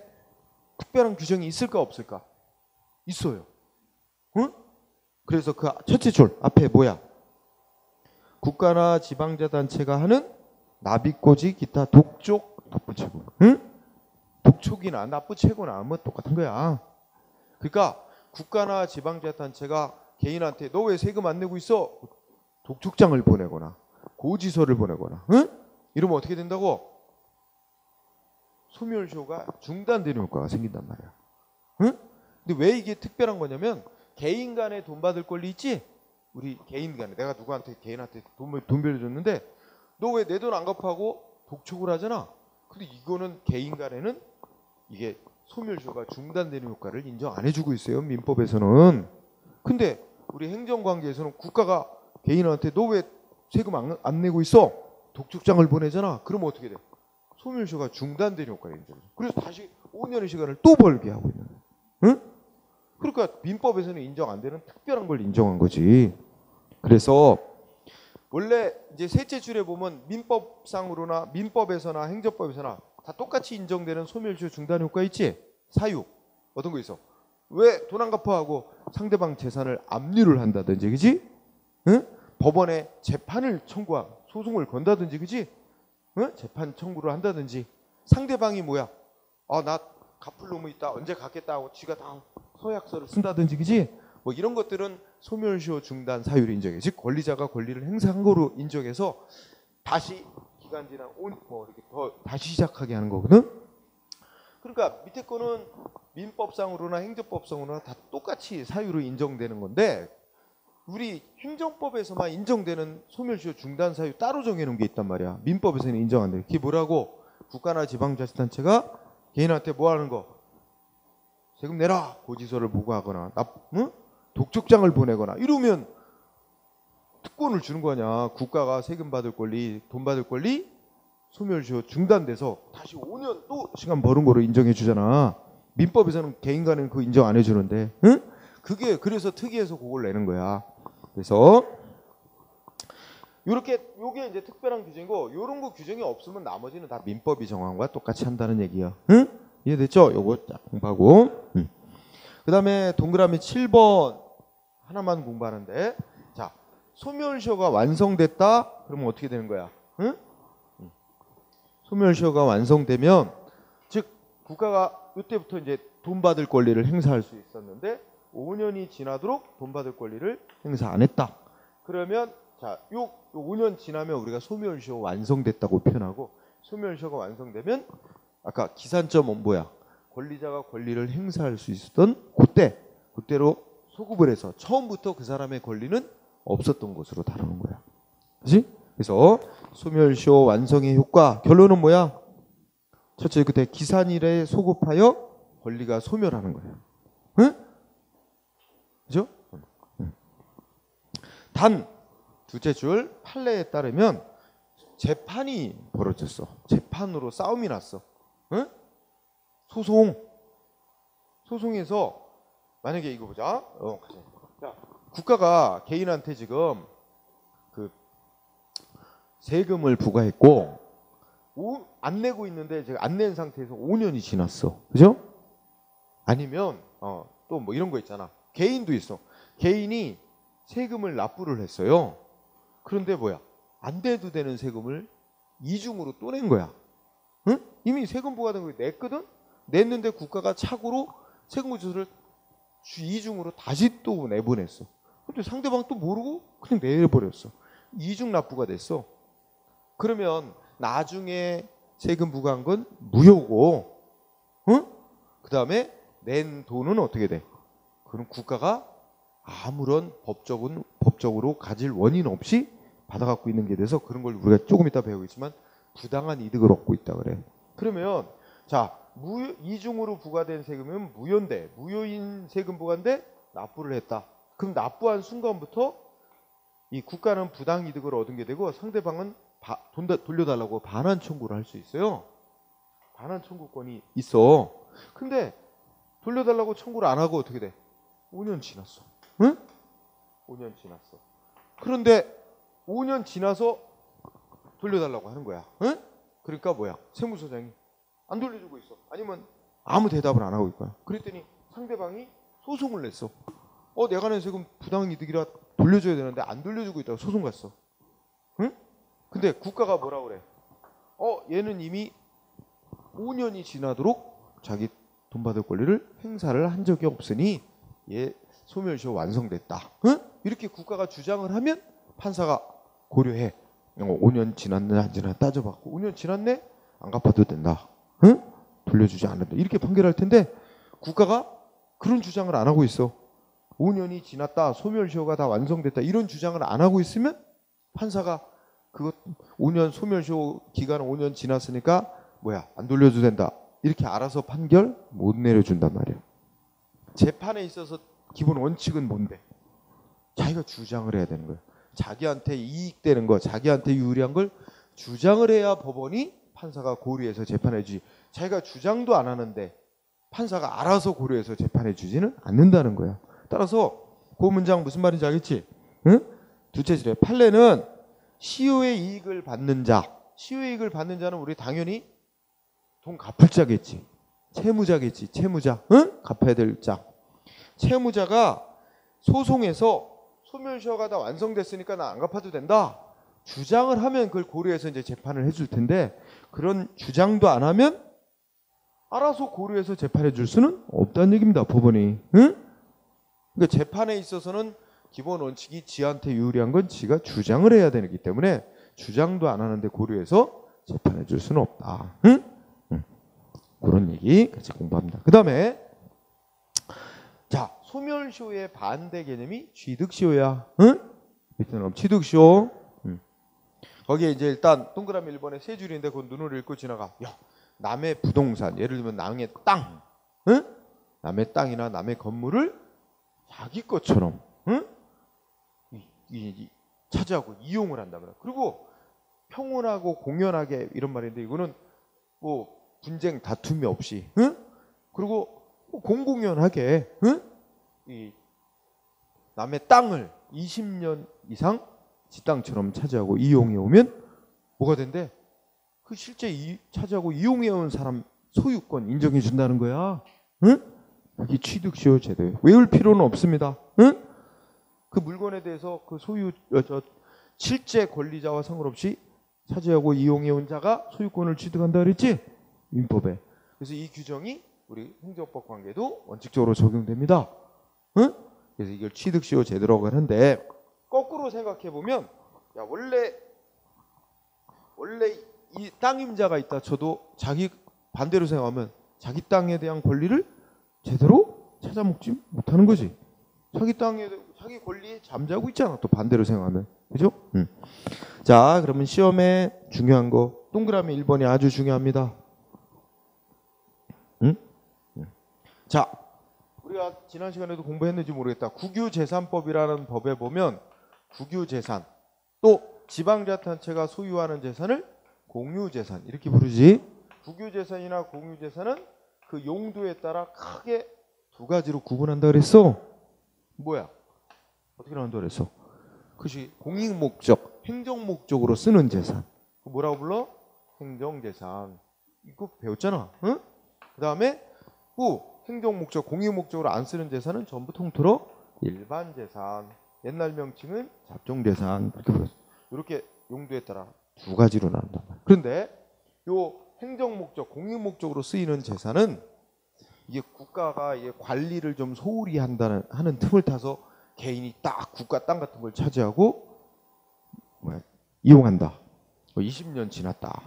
특별한 규정이 있을까 없을까? 있어요. 그래서 그 첫째 줄 앞에 뭐야? 국가나 지방자단체가 하는 납입고지 기타 독촉 납부채고. 독촉이나 납부채고나 뭐 똑같은 거야. 그러니까 국가나 지방자단체가 개인한테 너 왜 세금 안 내고 있어? 독촉장을 보내거나 고지서를 보내거나 이러면 어떻게 된다고? 소멸시효가 중단되는 효과가 생긴단 말이야. 근데 왜 이게 특별한 거냐면 개인 간에 돈 받을 권리 있지? 우리 개인 간에 내가 누구한테 개인한테 돈 빌려줬는데 너 왜 내 돈 안 갚아고 독촉을 하잖아. 근데 이거는 개인 간에는 이게 소멸시효가 중단되는 효과를 인정 안 해주고 있어요. 민법에서는. 근데 우리 행정관계에서는 국가가 개인한테 너 왜 세금 안 내고 있어? 독촉장을 보내잖아. 그러면 어떻게 돼? 소멸시효가 중단되는 효과를 인정해. 그래서 다시 5년의 시간을 또 벌게 하고 있는 거야. 그러니까 민법에서는 인정 안 되는 특별한 걸 인정한 거지. 그래서 원래 이제 셋째 줄에 보면 민법상으로나 민법에서나 행정법에서나 다 똑같이 인정되는 소멸시효 중단 효과 있지? 사유. 어떤 거 있어? 왜 돈 안 갚아 하고 상대방 재산을 압류를 한다든지, 그지? 법원에 재판을 소송을 건다든지, 그지? 재판 청구를 한다든지. 상대방이 뭐야? 나 갚을 놈이 있다. 언제 갚겠다 하고 지가 다 서약서를 쓴다든지, 그지? 뭐 이런 것들은 소멸시효 중단 사유를 인정해. 즉 권리자가 권리를 행사한 거로 인정해서 다시 기간 지난 이렇게 더 다시 시작하게 하는 거거든. 그러니까 밑에 거는 민법상으로나 행정법상으로나 다 똑같이 사유로 인정되는 건데 우리 행정법에서만 인정되는 소멸시효 중단 사유 따로 정해놓은 게 있단 말이야. 민법에서는 인정 안 돼. 그게 뭐라고? 국가나 지방자치단체가 개인한테 뭐 하는 거? 세금 내라 고지서를 보고하거나 독촉장을 보내거나 이러면 특권을 주는 거냐. 국가가 세금 받을 권리, 돈 받을 권리 소멸시효 중단돼서 다시 5년 또 시간 버는 거로 인정해 주잖아. 민법에서는 개인 간에는 그거 인정 안 해주는데 그게 그래서 특이해서 그걸 내는 거야. 그래서 요게 이제 특별한 규정이고 요런 거 규정이 없으면 나머지는 다 민법이 정한 거와 똑같이 한다는 얘기야. 이해됐죠? 요거 공부하고. 그 다음에 동그라미 7번 하나만 공부하는데, 자, 소멸시효가 완성됐다? 그러면 어떻게 되는 거야? 소멸시효가 완성되면, 즉 국가가 이때부터 이제 돈 받을 권리를 행사할 수 있었는데 5년이 지나도록 돈 받을 권리를 행사 안 했다. 그러면 자, 요 5년 지나면 우리가 소멸시효 완성됐다고 표현하고, 소멸시효가 완성되면 아까 기산점은 뭐야? 권리자가 권리를 행사할 수 있었던 그때로 소급을 해서 처음부터 그 사람의 권리는 없었던 것으로 다루는 거야. 그렇지? 그래서 소멸시효 완성의 효과, 결론은 뭐야? 첫째, 그때 기산일에 소급하여 권리가 소멸하는 거야. 응? 그죠? 단 둘째 줄 판례에 따르면 재판이 벌어졌어. 재판으로 싸움이 났어. 응? 소송에서 만약에 이거 보자. 자, 국가가 개인한테 지금 그 세금을 부과했고 안 내고 있는데 제가 안 낸 상태에서 5년이 지났어. 그죠? 아니면 또 뭐 이런 거 있잖아. 개인도 있어. 개인이 세금을 납부를 했어요. 그런데 뭐야? 안 내도 되는 세금을 이중으로 또 낸 거야. 응? 이미 세금 부과된 거 냈거든? 냈는데 국가가 착오로 세금구조를 이중으로 다시 또 내보냈어. 근데 상대방 또 모르고 그냥 내버렸어. 이중 납부가 됐어. 그러면 나중에 세금 부과한 건 무효고, 응? 그 다음에 낸 돈은 어떻게 돼? 그럼 국가가 아무런 법적으로 가질 원인 없이 받아갖고 있는 게 돼서 그런 걸 우리가 조금 이따 배우겠지만 부당한 이득을 얻고 있다 그래. 그러면 자, 이중으로 부과된 세금은 무효인데, 무효인 세금 부과인데 납부를 했다. 그럼 납부한 순간부터 이 국가는 부당 이득을 얻은 게 되고 상대방은 돈 돌려달라고 반환 청구를 할 수 있어요. 반환 청구권이 있어. 근데 돌려달라고 청구를 안 하고 어떻게 돼? 5년 지났어. 응? 5년 지났어. 그런데 5년 지나서 돌려달라고 하는 거야. 응? 그러니까 뭐야? 세무서장이 안 돌려주고 있어. 아니면 아무 대답을 안 하고 있거야. 그랬더니 상대방이 소송을 냈어. 내가 낸 세금 부당이득이라 돌려줘야 되는데 안 돌려주고 있다고 소송 갔어. 응? 근데 국가가 뭐라 그래? 얘는 이미 5년이 지나도록 자기 돈 받을 권리를 행사를 한 적이 없으니 얘 소멸시효 완성됐다. 응? 이렇게 국가가 주장을 하면 판사가 고려해. 5년 지났네 안 지났나 따져봤고 5년 지났네? 안 갚아도 된다. 응? 돌려주지 않는다. 이렇게 판결할 텐데 국가가 그런 주장을 안 하고 있어. 5년이 지났다. 소멸시효가 다 완성됐다. 이런 주장을 안 하고 있으면 판사가 그것 5년 소멸시효 기간은 5년 지났으니까 뭐야? 안 돌려도 된다. 이렇게 알아서 판결 못 내려준단 말이야. 재판에 있어서 기본 원칙은 뭔데? 자기가 주장을 해야 되는 거야. 자기한테 이익되는 거, 자기한테 유리한 걸 주장을 해야 법원이 판사가 고려해서 재판해 주지. 자기가 주장도 안 하는데 판사가 알아서 고려해서 재판해 주지는 않는다는 거야. 따라서 그 문장 무슨 말인지 알겠지? 응? 둘째 줄에 판례는 시효의 이익을 받는 자, 시효의 이익을 받는 자는 우리 당연히 돈 갚을 자겠지. 채무자겠지. 채무자. 응? 갚아야 될 자. 채무자가 소송에서 소멸시효가 다 완성됐으니까 나 안 갚아도 된다. 주장을 하면 그걸 고려해서 이제 재판을 해줄 텐데 그런 주장도 안 하면 알아서 고려해서 재판해 줄 수는 없다는 얘기입니다. 법원이. 응? 그러니까 재판에 있어서는 기본 원칙이 지한테 유리한 건 지가 주장을 해야 되기 때문에 주장도 안 하는데 고려해서 재판해 줄 수는 없다. 응? 그런 얘기 같이 공부합니다. 그 다음에 자, 소멸시효의 반대 개념이 취득시효야. 응? 밑에는 취득시효. 거기에 이제 일단 동그라미 1번에 세 줄인데 그 눈으로 읽고 지나가. 야, 남의 부동산, 예를 들면 남의 땅, 응? 남의 땅이나 남의 건물을 자기 것처럼, 응? 차지하고 이용을 한다 그래. 그리고 평온하고 공연하게 이런 말인데 이거는 뭐 분쟁 다툼이 없이, 응? 그리고 공공연하게, 응? 이 남의 땅을 20년 이상 지 땅처럼 차지하고 이용해 오면 뭐가 된대? 그 실제 차지하고 이용해 온 사람 소유권 인정해 준다는 거야. 응? 이게 취득시효 제도예요. 외울 필요는 없습니다. 응? 그 물건에 대해서 그 소유 실제 권리자와 상관없이 차지하고 이용해온 자가 소유권을 취득한다 그랬지? 민법에. 그래서 이 규정이 우리 행정법 관계도 원칙적으로 적용됩니다. 응? 그래서 이걸 취득시효 제도라고 하는데 거꾸로 생각해 보면 야 원래 이 땅임자가 있다 쳐도 자기 반대로 생각하면 자기 땅에 대한 권리를 제대로 찾아먹지 못하는 거지. 자기 땅에 자기 권리에 잠자고 있잖아. 또 반대로 생각하면. 그죠? 자, 그러면 시험에 중요한 거 동그라미 1번이 아주 중요합니다. 응? 자, 우리가 지난 시간에도 공부했는지 모르겠다. 국유재산법이라는 법에 보면 국유재산 또 지방자치단체가 소유하는 재산을 공유재산 이렇게 부르지. 국유재산이나 공유재산은 그 용도에 따라 크게 두 가지로 구분한다 그랬어. 뭐야? 어떻게 나온다 그랬어? 그것이 공익목적, 행정목적으로 쓰는 재산. 뭐라고 불러? 행정재산. 이거 배웠잖아. 응? 그 다음에 행정목적, 공익목적으로 안 쓰는 재산은 전부 통틀어 일반재산. 옛날 명칭은 잡종재산. 이렇게 불렀어. 이렇게 용도에 따라 두 가지로 나온단 말이야. 그런데 요 행정목적, 공익목적으로 쓰이는 재산은 이게 국가가 이게 관리를 좀 소홀히 하는 틈을 타서 개인이 딱 국가 땅 같은 걸 차지하고 이용한다. 20년 지났다.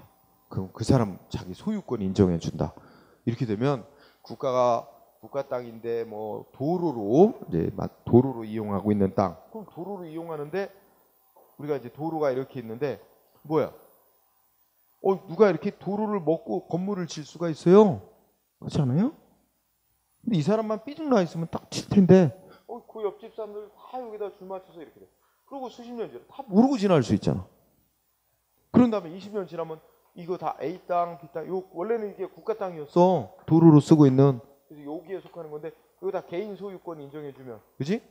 그럼 그 사람 자기 소유권 인정해 준다. 이렇게 되면 국가가 국가 땅인데 뭐 도로로 이용하고 있는 땅. 그럼 도로로 이용하는데 우리가 이제 도로가 이렇게 있는데 뭐야? 누가 이렇게 도로를 먹고 건물을 질 수가 있어요? 그렇지 않아요? 근데 이 사람만 삐죽 나 있으면 딱 칠 텐데 그 옆집 사람들 다 여기다 줄 맞춰서 이렇게 돼. 그리고 수십 년 지나 다 모르고 지날 수 있잖아. 그런 다음에 20년 지나면 이거 다 A 땅, B 땅, 원래는 이게 국가 땅이었어. 도로로 쓰고 있는. 그래서 여기에 속하는 건데 이거 다 개인 소유권 인정해주면, 그지?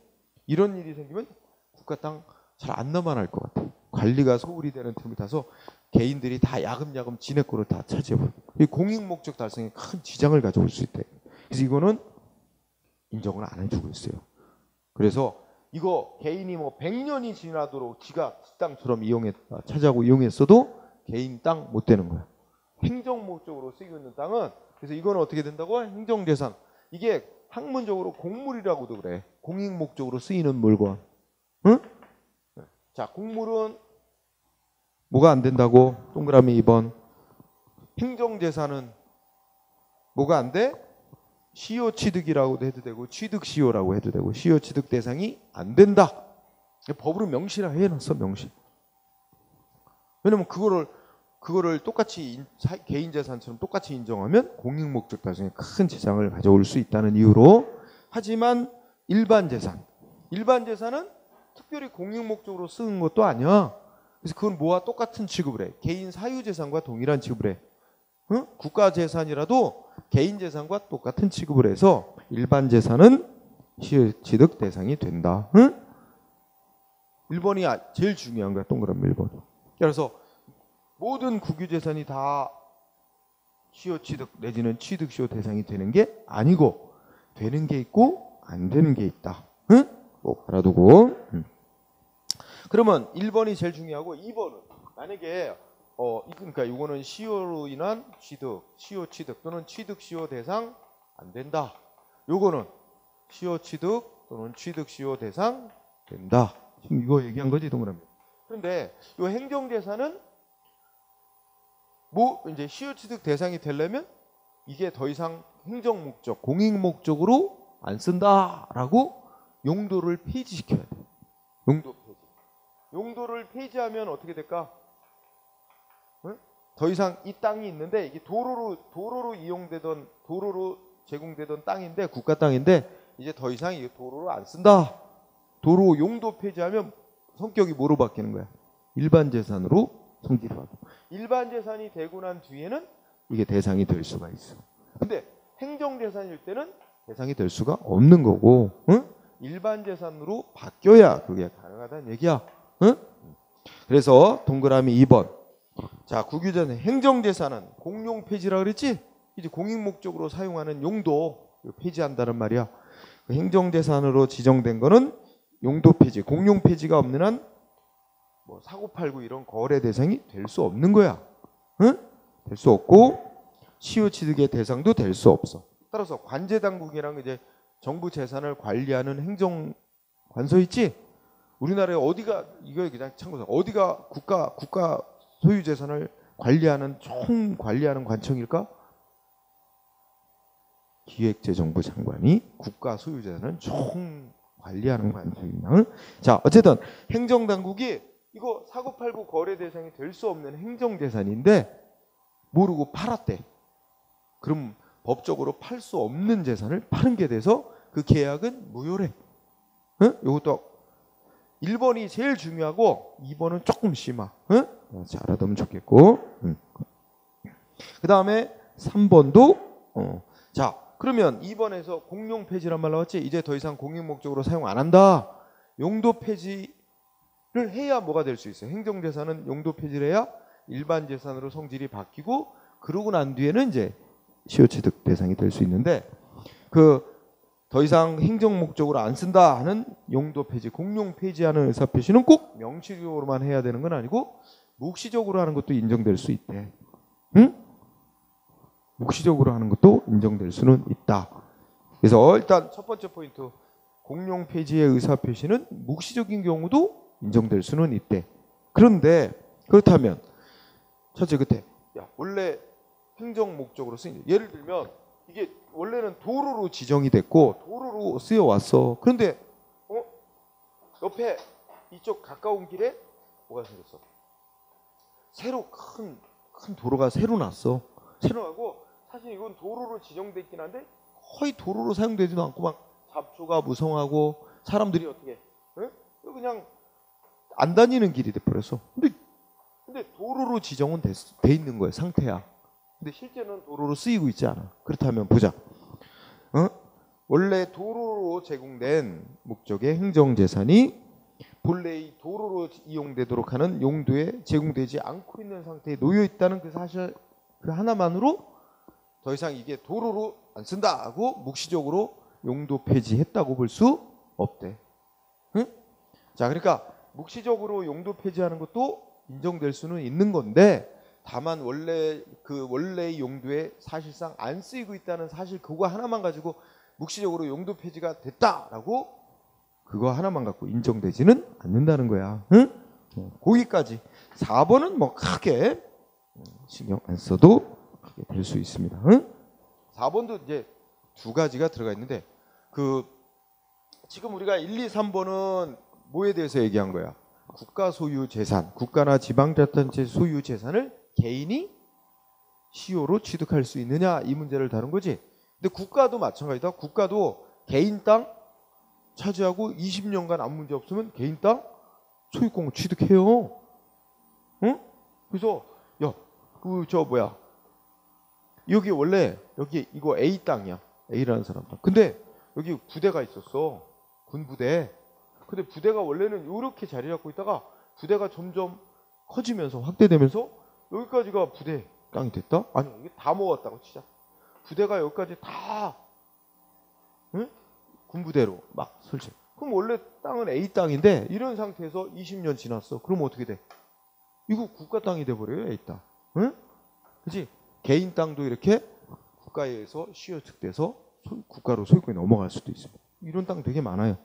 이런 일이 생기면 국가 땅 잘 안 남아날 것 같아. 관리가 소홀히 되는 틈을 타서 개인들이 다 야금야금 지네 거를 다 차지해버려. 이 공익 목적 달성에 큰 지장을 가져올 수 있대. 그래서 이거는 인정을 안 해주고 있어요. 그래서 이거 개인이 뭐 100년이 지나도록 지가 땅처럼 차지하고 이용했어도 개인 땅 못 되는 거야. 행정 목적으로 쓰이고 있는 땅은. 그래서 이거는 어떻게 된다고? 행정재산. 이게 학문적으로 공물이라고도 그래. 공익 목적으로 쓰이는 물건. 응? 자, 공물은 뭐가 안 된다고? 동그라미 2번. 행정재산은 뭐가 안 돼? 시효 취득이라고도 해도 되고 취득시효라고 해도 되고 시효 취득 대상이 안 된다. 법으로 명시라 해놨어. 명시. 왜냐면 그거를 똑같이 개인 재산처럼 똑같이 인정하면 공익 목적 달성에 큰 지장을 가져올 수 있다는 이유로. 하지만 일반 재산은 특별히 공익 목적으로 쓰는 것도 아니야. 그래서 그건 뭐와 똑같은 취급을 해. 개인 사유 재산과 동일한 취급을 해. 응? 국가 재산이라도 개인 재산과 똑같은 취급을 해서 일반 재산은 시효 취득 대상이 된다. 응? 1번이 제일 중요한 거야. 동그라미 1번. 그래서 모든 국유재산이 다 시효 취득 내지는 취득시효 대상이 되는 게 아니고 되는 게 있고 안 되는 게 있다. 응? 꼭 알아두고. 그러면 1번이 제일 중요하고 2번은 만약에 그러니까 이거는 시효로 인한 취득, 시효 취득 또는 취득시효 대상 안 된다. 요거는 시효 취득 또는 취득시효 대상 된다. 지금 이거 얘기한 거지, 동그라미. 그런데 요 행정재산은 이제 시효 취득 대상이 되려면 이게 더 이상 행정 목적, 공익 목적으로 안 쓴다라고 용도를 폐지시켜야 돼. 용도 폐지. 용도를 폐지하면 어떻게 될까? 응? 더 이상 이 땅이 있는데 이게 도로로 이용되던 도로로 제공되던 땅인데 국가 땅인데 이제 더 이상 이 도로로 안 쓴다. 도로 용도 폐지하면 성격이 뭐로 바뀌는 거야? 일반 재산으로 성질화하고. 일반 재산이 되고 난 뒤에는 이게 대상이 될 수가 있어. 근데 행정 재산일 때는 대상이 될 수가 없는 거고, 응? 일반 재산으로 바뀌어야 그게 가능하다는 얘기야. 응? 그래서 동그라미 2번. 자, 국유재산, 행정재산은 공용 폐지라 그랬지? 이제 공익 목적으로 사용하는 용도 폐지한다는 말이야. 행정재산으로 지정된 거는 용도 폐지, 공용 폐지가 없는 한 뭐 사고 팔고 이런 거래 대상이 될 수 없는 거야. 응? 될 수 없고 시효 취득의 대상도 될 수 없어. 따라서 관제 당국이랑 이제 정부 재산을 관리하는 행정 관서 있지? 우리나라에 어디가 이거 그냥 참고서 어디가 국가 소유 재산을 관리하는 총 관리하는 관청일까? 기획재정부 장관이 국가 소유 재산을 총 관리하는 관청입니다. 응? 자, 어쨌든 행정 당국이 이거 사고 팔고 거래 대상이 될 수 없는 행정 재산인데 모르고 팔았대. 그럼 법적으로 팔 수 없는 재산을 파는 게 돼서 그 계약은 무효래. 응? 이것도 1번이 제일 중요하고 2번은 조금 심하. 응? 잘 알아두면 좋겠고. 응. 그 다음에 3번도 자, 그러면 2번에서 공용 폐지란 말 나왔지? 이제 더 이상 공용 목적으로 사용 안 한다. 용도 폐지를 해야 뭐가 될 수 있어요? 행정재산은 용도 폐지를 해야 일반 재산으로 성질이 바뀌고 그러고 난 뒤에는 이제 시효취득 대상이 될 수 있는데 그 더 이상 행정 목적으로 안 쓴다 하는 용도 폐지, 공용 폐지하는 의사 표시는 꼭 명시적으로만 해야 되는 건 아니고 묵시적으로 하는 것도 인정될 수 있대. 응? 묵시적으로 하는 것도 인정될 수는 있다. 그래서 일단 첫 번째 포인트, 공용 폐지의 의사 표시는 묵시적인 경우도 인정될 수는 있대. 그런데 그렇다면 첫째 그때 야 원래 행정 목적으로 쓰인 예를 들면 이게 원래는 도로로 지정이 됐고 도로로 쓰여 왔어. 그런데 옆에 이쪽 가까운 길에 뭐가 생겼어? 새로 큰 도로가 새로 났어. 새로 나고 사실 이건 도로로 지정돼 있긴 한데 거의 도로로 사용되지도 않고 막 잡초가 무성하고 사람들이 어떻게 그냥 안 다니는 길이 돼 버렸어. 근데 도로로 지정은 돼 있는 거야 상태야. 근데 실제는 도로로 쓰이고 있지 않아. 그렇다면 보자. 원래 도로로 제공된 목적의 행정재산이 본래 이 도로로 이용되도록 하는 용도에 제공되지 않고 있는 상태에 놓여 있다는 그 사실 그 하나만으로 더 이상 이게 도로로 안 쓴다 하고 묵시적으로 용도 폐지했다고 볼 수 없대. 응? 자, 그러니까 묵시적으로 용도 폐지하는 것도 인정될 수는 있는 건데 다만 원래의 용도에 사실상 안 쓰이고 있다는 사실 그거 하나만 가지고 묵시적으로 용도 폐지가 됐다라고 그거 하나만 갖고 인정되지는 않는다는 거야. 응? 거기까지. 4번은 뭐 크게 신경 안 써도 크게 될 수 있습니다. 응? 4번도 이제 두 가지가 들어가 있는데 지금 우리가 1, 2, 3번은 뭐에 대해서 얘기한 거야? 국가 소유 재산, 국가나 지방자치단체 소유 재산을 개인이 시효로 취득할 수 있느냐 이 문제를 다룬 거지. 근데 국가도 마찬가지다. 국가도 개인 땅 차지하고 20년간 아무 문제 없으면 개인 땅 소유권 취득해요. 응? 그래서 여기 원래 여기 이거 A 땅이야. A라는 사람 땅. 근데 여기 부대가 있었어. 군부대. 근데 부대가 원래는 이렇게 자리 잡고 있다가 부대가 점점 커지면서 확대되면서 여기까지가 부대 땅이 됐다? 아니 이게 다 먹었다고 치자. 부대가 여기까지 다 군부대로 막 설치. 그럼 원래 땅은 A 땅인데 이런 상태에서 20년 지났어. 그럼 어떻게 돼? 이거 국가 땅이 돼버려요. A 땅. 응? 그렇지? 개인 땅도 이렇게 국가에 의해서 시효특돼서 국가로 소유권이 넘어갈 수도 있습니다. 이런 땅 되게 많아요.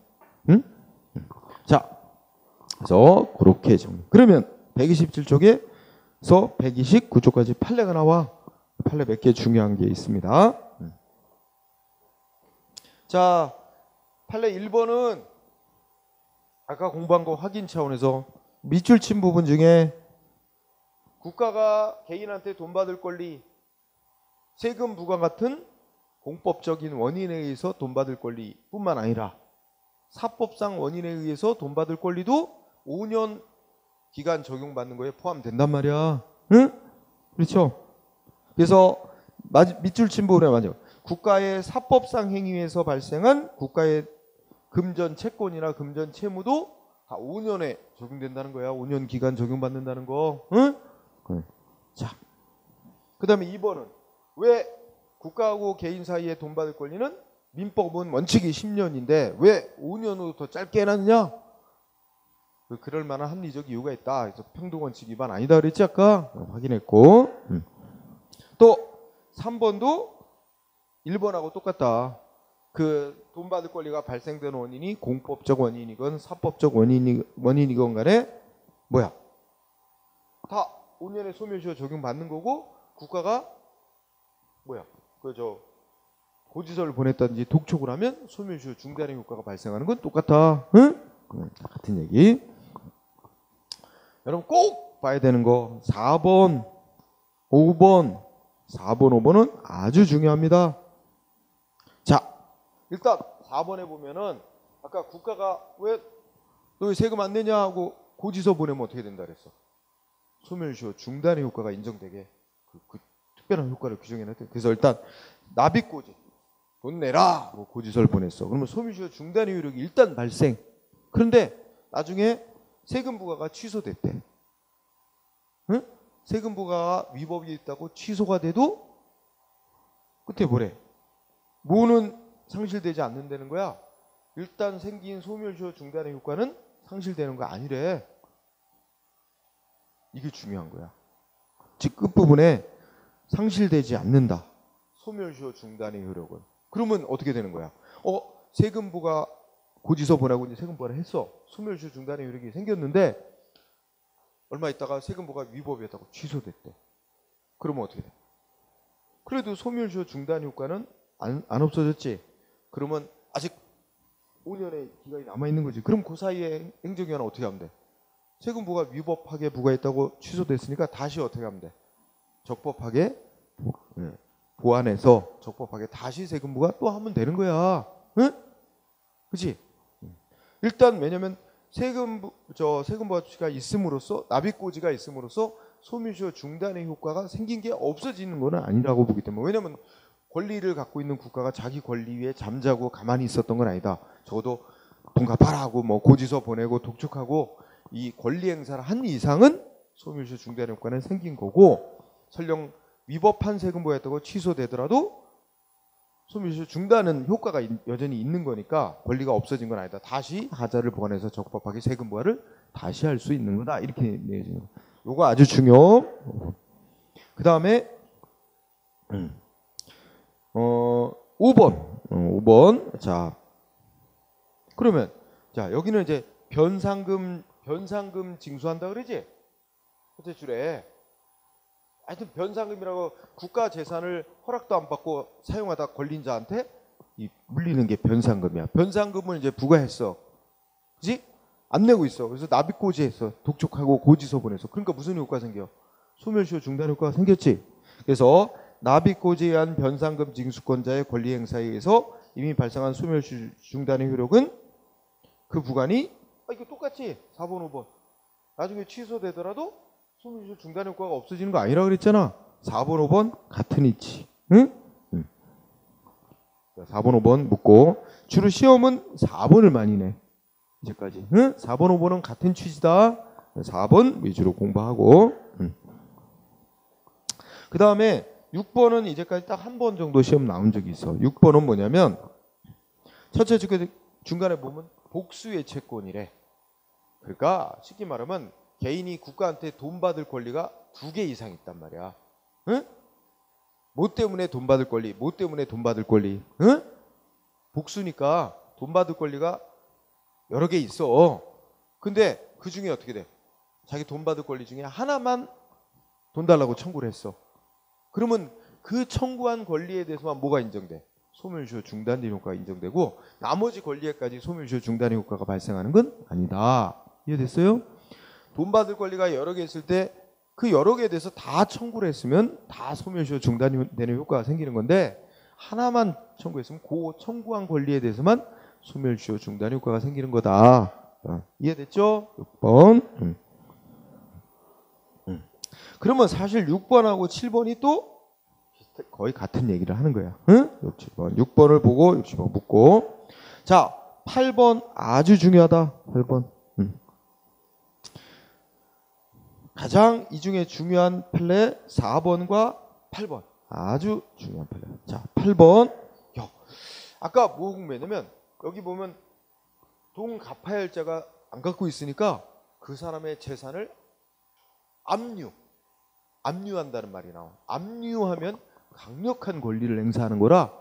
응? 자, 그래서 그렇게 정리. 그러면 127쪽에서 129쪽까지 판례가 나와. 판례 몇 개 중요한 게 있습니다. 자, 판례 1번은 아까 공부한 거 확인 차원에서 밑줄 친 부분 중에 국가가 개인한테 돈 받을 권리, 세금 부과 같은 공법적인 원인에 의해서 돈 받을 권리뿐만 아니라 사법상 원인에 의해서 돈 받을 권리도 5년 기간 적용받는 거에 포함된단 말이야. 응? 그렇죠? 그래서 밑줄 친 부분에 맞아요. 국가의 사법상 행위에서 발생한 국가의 금전 채권이나 금전 채무도 다 5년에 적용된다는 거야. 5년 기간 적용받는다는 거. 응? 자, 그 다음에 2번은 왜 국가하고 개인 사이에 돈 받을 권리는 민법은 원칙이 10년인데 왜 5년으로 더 짧게 해놨느냐? 그럴 만한 합리적 이유가 있다. 그래서 평등원칙 위반 아니다 그랬지 아까? 확인했고. 또 3번도 1번하고 똑같다. 그 돈 받을 권리가 발생되는 원인이 공법적 원인이건 사법적 원인이건 간에 뭐야? 다 5년의 소멸시효 적용받는 거고 국가가 뭐야? 고지서를 보냈다든지 독촉을 하면 소멸시효 중단의 효과가 발생하는 건 똑같아. 응? 같은 얘기. 여러분 꼭 봐야 되는 거 4번, 5번, 4번, 5번은 아주 중요합니다. 자, 일단 4번에 보면은 아까 국가가 왜 너 세금 안 내냐 하고 고지서 보내면 어떻게 된다 그랬어? 소멸시효 중단의 효과가 인정되게 그 특별한 효과를 규정해놨대. 그래서 일단 납입고지 돈 내라 뭐 고지서를 보냈어. 그러면 소멸시효 중단의 효력이 일단 발생. 그런데 나중에 세금 부과가 취소됐대. 응? 세금 부과가 위법이 있다고 취소가 돼도 끝에 뭐래? 뭐는 상실되지 않는다는 거야. 일단 생긴 소멸시효 중단의 효과는 상실되는 거 아니래. 이게 중요한 거야. 즉 끝부분에 상실되지 않는다. 소멸시효 중단의 효력은. 그러면 어떻게 되는 거야? 세금부가 고지서 보내고 이제 세금부를 했어. 소멸시효 중단의 효력이 생겼는데 얼마 있다가 세금부가 위법이었다고 취소됐대. 그러면 어떻게 돼? 그래도 소멸시효 중단 효과는 안 없어졌지. 그러면 아직 5년의 기간이 남아있는 거지. 그럼 그 사이에 행정기관은 어떻게 하면 돼? 세금부가 위법하게 부과했다고 취소됐으니까 다시 어떻게 하면 돼? 적법하게 보완해서 적법하게 다시 세금부가 또 하면 되는 거야. 응? 그치? 일단 왜냐면 세금부가 있음으로써 납입고지가 있음으로써 소멸시효 중단의 효과가 생긴 게 없어지는 건 아니라고 보기 때문에. 왜냐면 권리를 갖고 있는 국가가 자기 권리 위에 잠자고 가만히 있었던 건 아니다. 적어도 돈 갚아라 하고 뭐 고지서 보내고 독촉하고 이 권리 행사를 한 이상은 소멸시효 중단 효과는 생긴 거고, 설령 위법한 세금부였다고 취소되더라도 소멸시효 중단은 효과가 여전히 있는 거니까 권리가 없어진 건 아니다. 다시 하자를 보완해서 적법하게 세금 부과를 다시 할 수 있는 거다. 이렇게 내어지는 거. 요거 아주 중요. 그 다음에 5번. 자, 그러면 자 여기는 이제 변상금 징수한다 그러지? 첫째 줄에. 하여튼 변상금이라고 국가 재산을 허락도 안 받고 사용하다 걸린 자한테 물리는 게 변상금이야. 변상금을 이제 부과했어. 그지? 안 내고 있어. 그래서 납입고지했어. 독촉하고 고지서 보내서. 그러니까 무슨 효과가 생겨? 소멸시효 중단 효과가 생겼지. 그래서 납입고지에 의한 변상금 징수권자의 권리 행사에 의해서 이미 발생한 소멸시효 중단의 효력은 그 부관이 이거 똑같지? 4번, 5번. 나중에 취소되더라도 소멸시효 중단 효과가 없어지는 거 아니라 그랬잖아. 4번, 5번 같은 이치. 응? 4번, 5번 묻고 주로 시험은 4번을 많이 내. 이제까지. 응? 4번, 5번은 같은 취지다. 4번 위주로 공부하고. 그 다음에 6번은 이제까지 딱 한 번 정도 시험 나온 적이 있어. 6번은 뭐냐면 첫째 중간에 보면 복수의 채권이래. 그러니까 쉽게 말하면 개인이 국가한테 돈 받을 권리가 2개 이상 있단 말이야. 응? 뭐 때문에 돈 받을 권리? 뭐 때문에 돈 받을 권리? 응? 복수니까 돈 받을 권리가 여러 개 있어. 근데 그 중에 어떻게 돼? 자기 돈 받을 권리 중에 하나만 돈 달라고 청구를 했어. 그러면 그 청구한 권리에 대해서만 뭐가 인정돼? 소멸시효 중단의 효과가 인정되고 나머지 권리에까지 소멸시효 중단의 효과가 발생하는 건 아니다. 이해됐어요? 돈 받을 권리가 여러 개 있을 때 그 여러 개에 대해서 다 청구를 했으면 다 소멸시효 중단되는 효과가 생기는 건데 하나만 청구했으면 그 청구한 권리에 대해서만 소멸시효 중단 효과가 생기는 거다. 이해됐죠? 6번. 그러면 사실 6번하고 7번이 또 거의 같은 얘기를 하는 거야. 응? 6, 7번. 6번을 보고 6, 7번 묻고. 자, 8번 아주 중요하다. 8번. 가장 이 중에 중요한 판례 4번과 8번. 아주 중요한 판례. 자, 8번. 아까 뭐 공부했냐면 여기 보면 돈 갚아야 할 자가 안 갖고 있으니까 그 사람의 재산을 압류한다는 말이 나와. 압류하면 강력한 권리를 행사하는 거라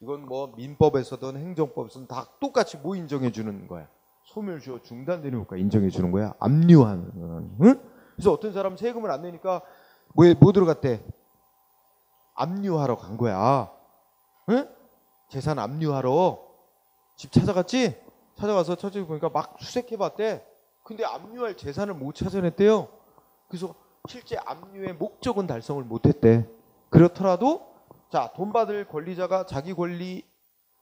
이건 뭐 민법에서든 행정법에서든 다 똑같이 뭐 인정해 주는 거야. 소멸시효 중단되는 효과 인정해 주는 거야. 압류하는. 응? 그래서 어떤 사람 세금을 안 내니까 뭐 들어갔대? 압류하러 간 거야. 응? 재산 압류하러 집 찾아갔지? 찾아가서 첫째 보니까 막 수색해봤대. 근데 압류할 재산을 못 찾아냈대요. 그래서 실제 압류의 목적은 달성을 못했대. 그렇더라도 자, 돈 받을 권리자가 자기 권리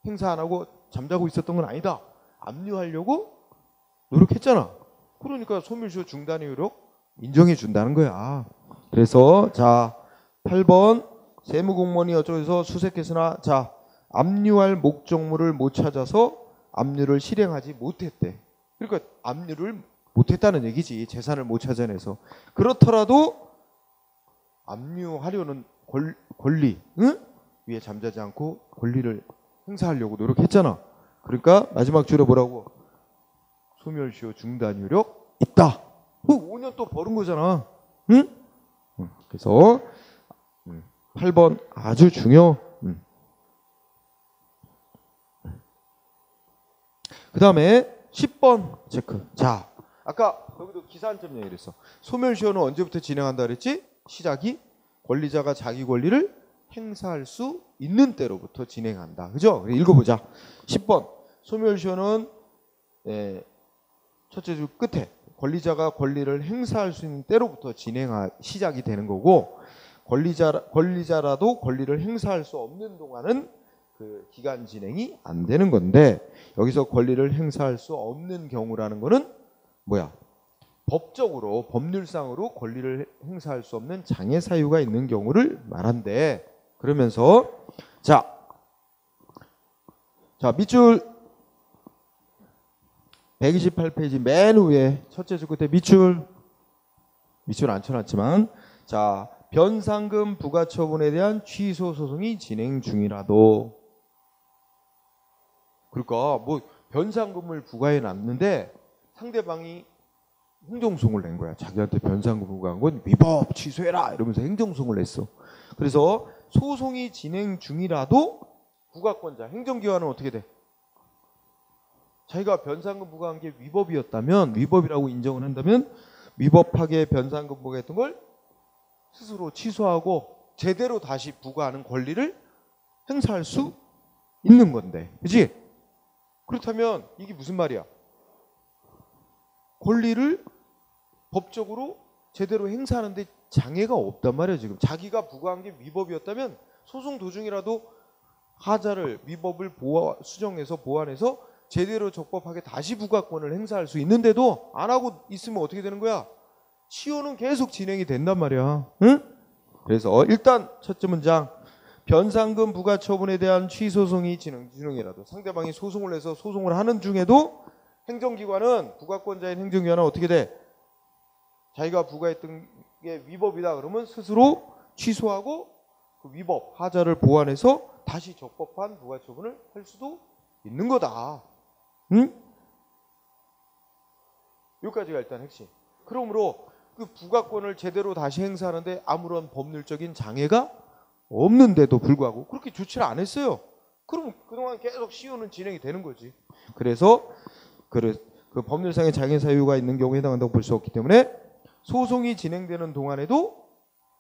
행사 안 하고 잠자고 있었던 건 아니다. 압류하려고 노력했잖아. 그러니까 소멸시효 중단 효력 인정해 준다는 거야. 그래서 자 8번 세무공무원이 어쩌고해서 수색했으나 자 압류할 목적물을 못 찾아서 압류를 실행하지 못했대. 그러니까 압류를 못했다는 얘기지. 재산을 못 찾아내서. 그렇더라도 압류하려는 권리 응? 위에 잠자지 않고 권리를 행사하려고 노력했잖아. 그러니까 마지막 줄에 뭐라고? 소멸시효 중단 효력 있다. 5년 또 벌은 거잖아. 응? 그래서 8번 아주 중요. 그 다음에 10번 체크. 자, 아까 여기도 기사 한 점 얘기했어. 소멸시효는 언제부터 진행한다 그랬지? 시작이 권리자가 자기 권리를 행사할 수 있는 때로부터 진행한다. 그죠? 읽어보자. 10번 소멸시효는 첫째 줄 끝에 권리자가 권리를 행사할 수 있는 때로부터 시작이 되는 거고 권리자라도 권리를 행사할 수 없는 동안은 그 기간 진행이 안 되는 건데 여기서 권리를 행사할 수 없는 경우라는 거는 뭐야? 법적으로 법률상으로 권리를 행사할 수 없는 장애 사유가 있는 경우를 말한대. 그러면서 자 밑줄 128페이지 맨 위에 첫째 줄 끝에 밑줄 안 쳐놨지만 자 변상금 부과처분에 대한 취소 소송이 진행 중이라도 그러니까 뭐 변상금을 부과해 놨는데 상대방이 행정소송을 낸 거야. 자기한테 변상금 부과한 건 위법 취소해라 이러면서 행정소송을 냈어. 그래서 소송이 진행 중이라도 부과권자 행정기관은 어떻게 돼? 자기가 변상금 부과한 게 위법이었다면 위법이라고 인정을 한다면 위법하게 변상금 부과했던 걸 스스로 취소하고 제대로 다시 부과하는 권리를 행사할 수 있는 건데 그렇지? 그렇다면 이게 무슨 말이야? 권리를 법적으로 제대로 행사하는데 장애가 없단 말이야. 지금 자기가 부과한 게 위법이었다면 소송 도중이라도 하자를 위법을 수정해서 보완해서 제대로 적법하게 다시 부과권을 행사할 수 있는데도 안 하고 있으면 어떻게 되는 거야? 시효는 계속 진행이 된단 말이야. 응? 그래서 일단 첫째 문장 변상금 부과 처분에 대한 취소송이 진행 중이라도 상대방이 소송을 해서 소송을 하는 중에도 행정기관은 부과권자인 행정기관은 어떻게 돼? 자기가 부과했던 게 위법이다 그러면 스스로 취소하고 그 위법 하자를 보완해서 다시 적법한 부과 처분을 할 수도 있는 거다. 응? 여기까지가 일단 핵심. 그러므로 그 부과권을 제대로 다시 행사하는데 아무런 법률적인 장애가 없는데도 불구하고 그렇게 조치를 안 했어요. 그럼 그동안 계속 시효는 진행이 되는 거지. 그래서 그 법률상의 장애 사유가 있는 경우에 해당한다고 볼 수 없기 때문에 소송이 진행되는 동안에도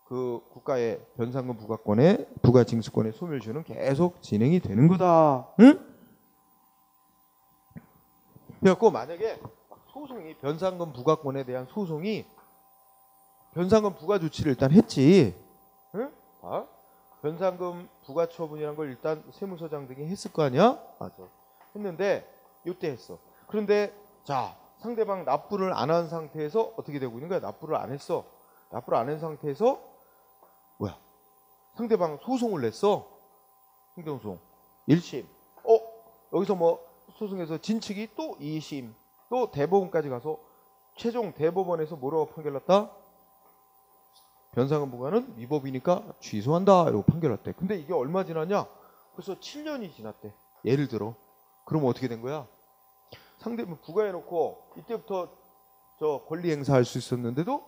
그 국가의 변상금 부과권의 부과징수권의 소멸시효는 계속 진행이 되는 거다. 응? 그래갖고 만약에 소송이 변상금 부과권에 대한 소송이 변상금 부과 조치를 일단 했지. 응? 변상금 부과 처분이라는 걸 일단 세무서장 등이 했을 거 아니야? 맞아. 했는데 이때 했어. 그런데 자 상대방 납부를 안 한 상태에서 어떻게 되고 있는 거야? 납부를 안 했어. 납부를 안 한 상태에서 뭐야? 상대방 소송을 냈어. 행정소송 1심. 여기서 뭐 소송에서 진측이 또 2심. 또 대법원까지 가서 최종 대법원에서 뭐라고 판결났다? 변상금 부과는 위법이니까 취소한다 이러고 판결났대. 근데 이게 얼마 지났냐? 벌써 7년이 지났대. 예를 들어. 그러면 어떻게 된 거야? 상대방 부과해놓고 이때부터 저 권리 행사할 수 있었는데도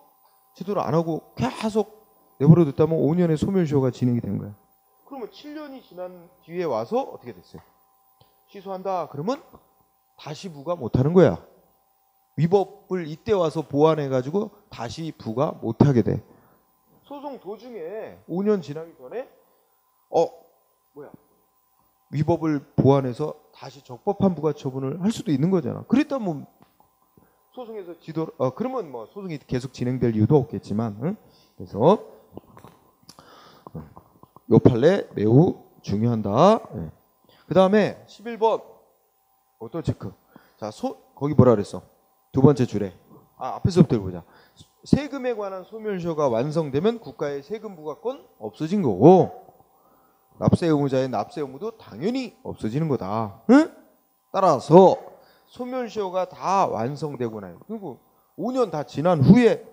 제대로 안 하고 계속 내버려 뒀다면 5년의 소멸시효가 진행이 된 거야. 그러면 7년이 지난 뒤에 와서 어떻게 됐어요? 취소한다. 그러면 다시 부과 못하는 거야. 위법을 이때 와서 보완해가지고 다시 부과 못하게 돼. 소송 도중에 5년 지나기 전에 위법을 보완해서 다시 적법한 부과 처분을 할 수도 있는 거잖아. 그랬다면 소송에서 그러면 뭐 소송이 계속 진행될 이유도 없겠지만, 응? 그래서 요 판례 매우 중요한다. 네. 그 다음에 11번 또 체크. 자, 거기 뭐라 그랬어? 두 번째 줄에 앞에서부터 보자. 세금에 관한 소멸시효가 완성되면 국가의 세금 부과권 없어진 거고, 납세 의무자의 납세 의무도 당연히 없어지는 거다. 응? 따라서 소멸시효가 다 완성되고 나요. 그리고 5년 다 지난 후에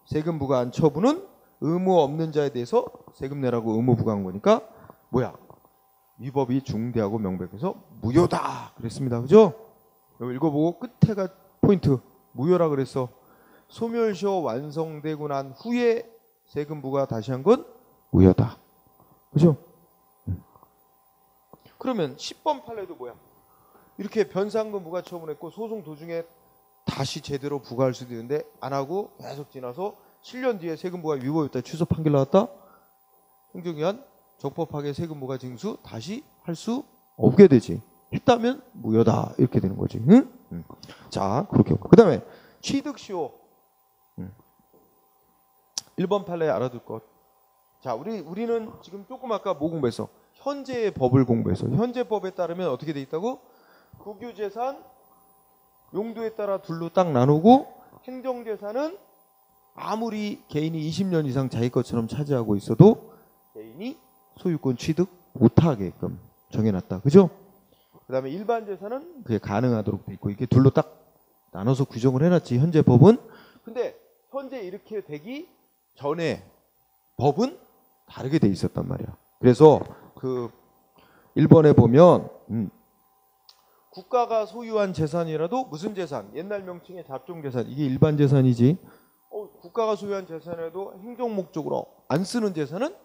세금 부과한 처분은 의무 없는 자에 대해서 세금 내라고 의무 부과한 거니까 뭐야? 위법이 중대하고 명백해서 무효다. 그랬습니다. 그죠? 읽어보고 끝에가 포인트. 무효라 그랬어. 소멸시효 완성되고 난 후에 세금 부과 다시 한 건 무효다. 그죠? 그러면 10번 판례도 뭐야? 이렇게 변상금 부과 처분했고 소송 도중에 다시 제대로 부과할 수도 있는데 안 하고 계속 지나서 7년 뒤에 세금 부과 위법했다 취소 판결 나왔다. 행정기관 적법하게 세금 부과 징수 다시 할 수 없게 되지. 했다면 무효다 이렇게 되는 거지. 응? 자, 그렇게. 그 다음에 취득시효. 1번 판례 알아둘 것. 자, 우리는 지금 조금 아까 뭐 공부했어? 현재의 법을 공부했어. 현재 법에 따르면 어떻게 돼 있다고? 국유재산 용도에 따라 둘로 딱 나누고, 행정재산은 아무리 개인이 20년 이상 자기 것처럼 차지하고 있어도 개인이 소유권 취득 못하게끔 정해놨다. 그죠? 그 다음에 일반 재산은 그게 가능하도록 돼 있고, 이게 둘로 딱 나눠서 규정을 해놨지, 현재 법은. 근데 현재 이렇게 되기 전에 법은 다르게 돼 있었단 말이야. 그래서 그 1번에 보면 국가가 소유한 재산이라도 무슨 재산? 옛날 명칭의 잡종재산. 이게 일반 재산이지. 국가가 소유한 재산에도 행정 목적으로 안 쓰는 재산은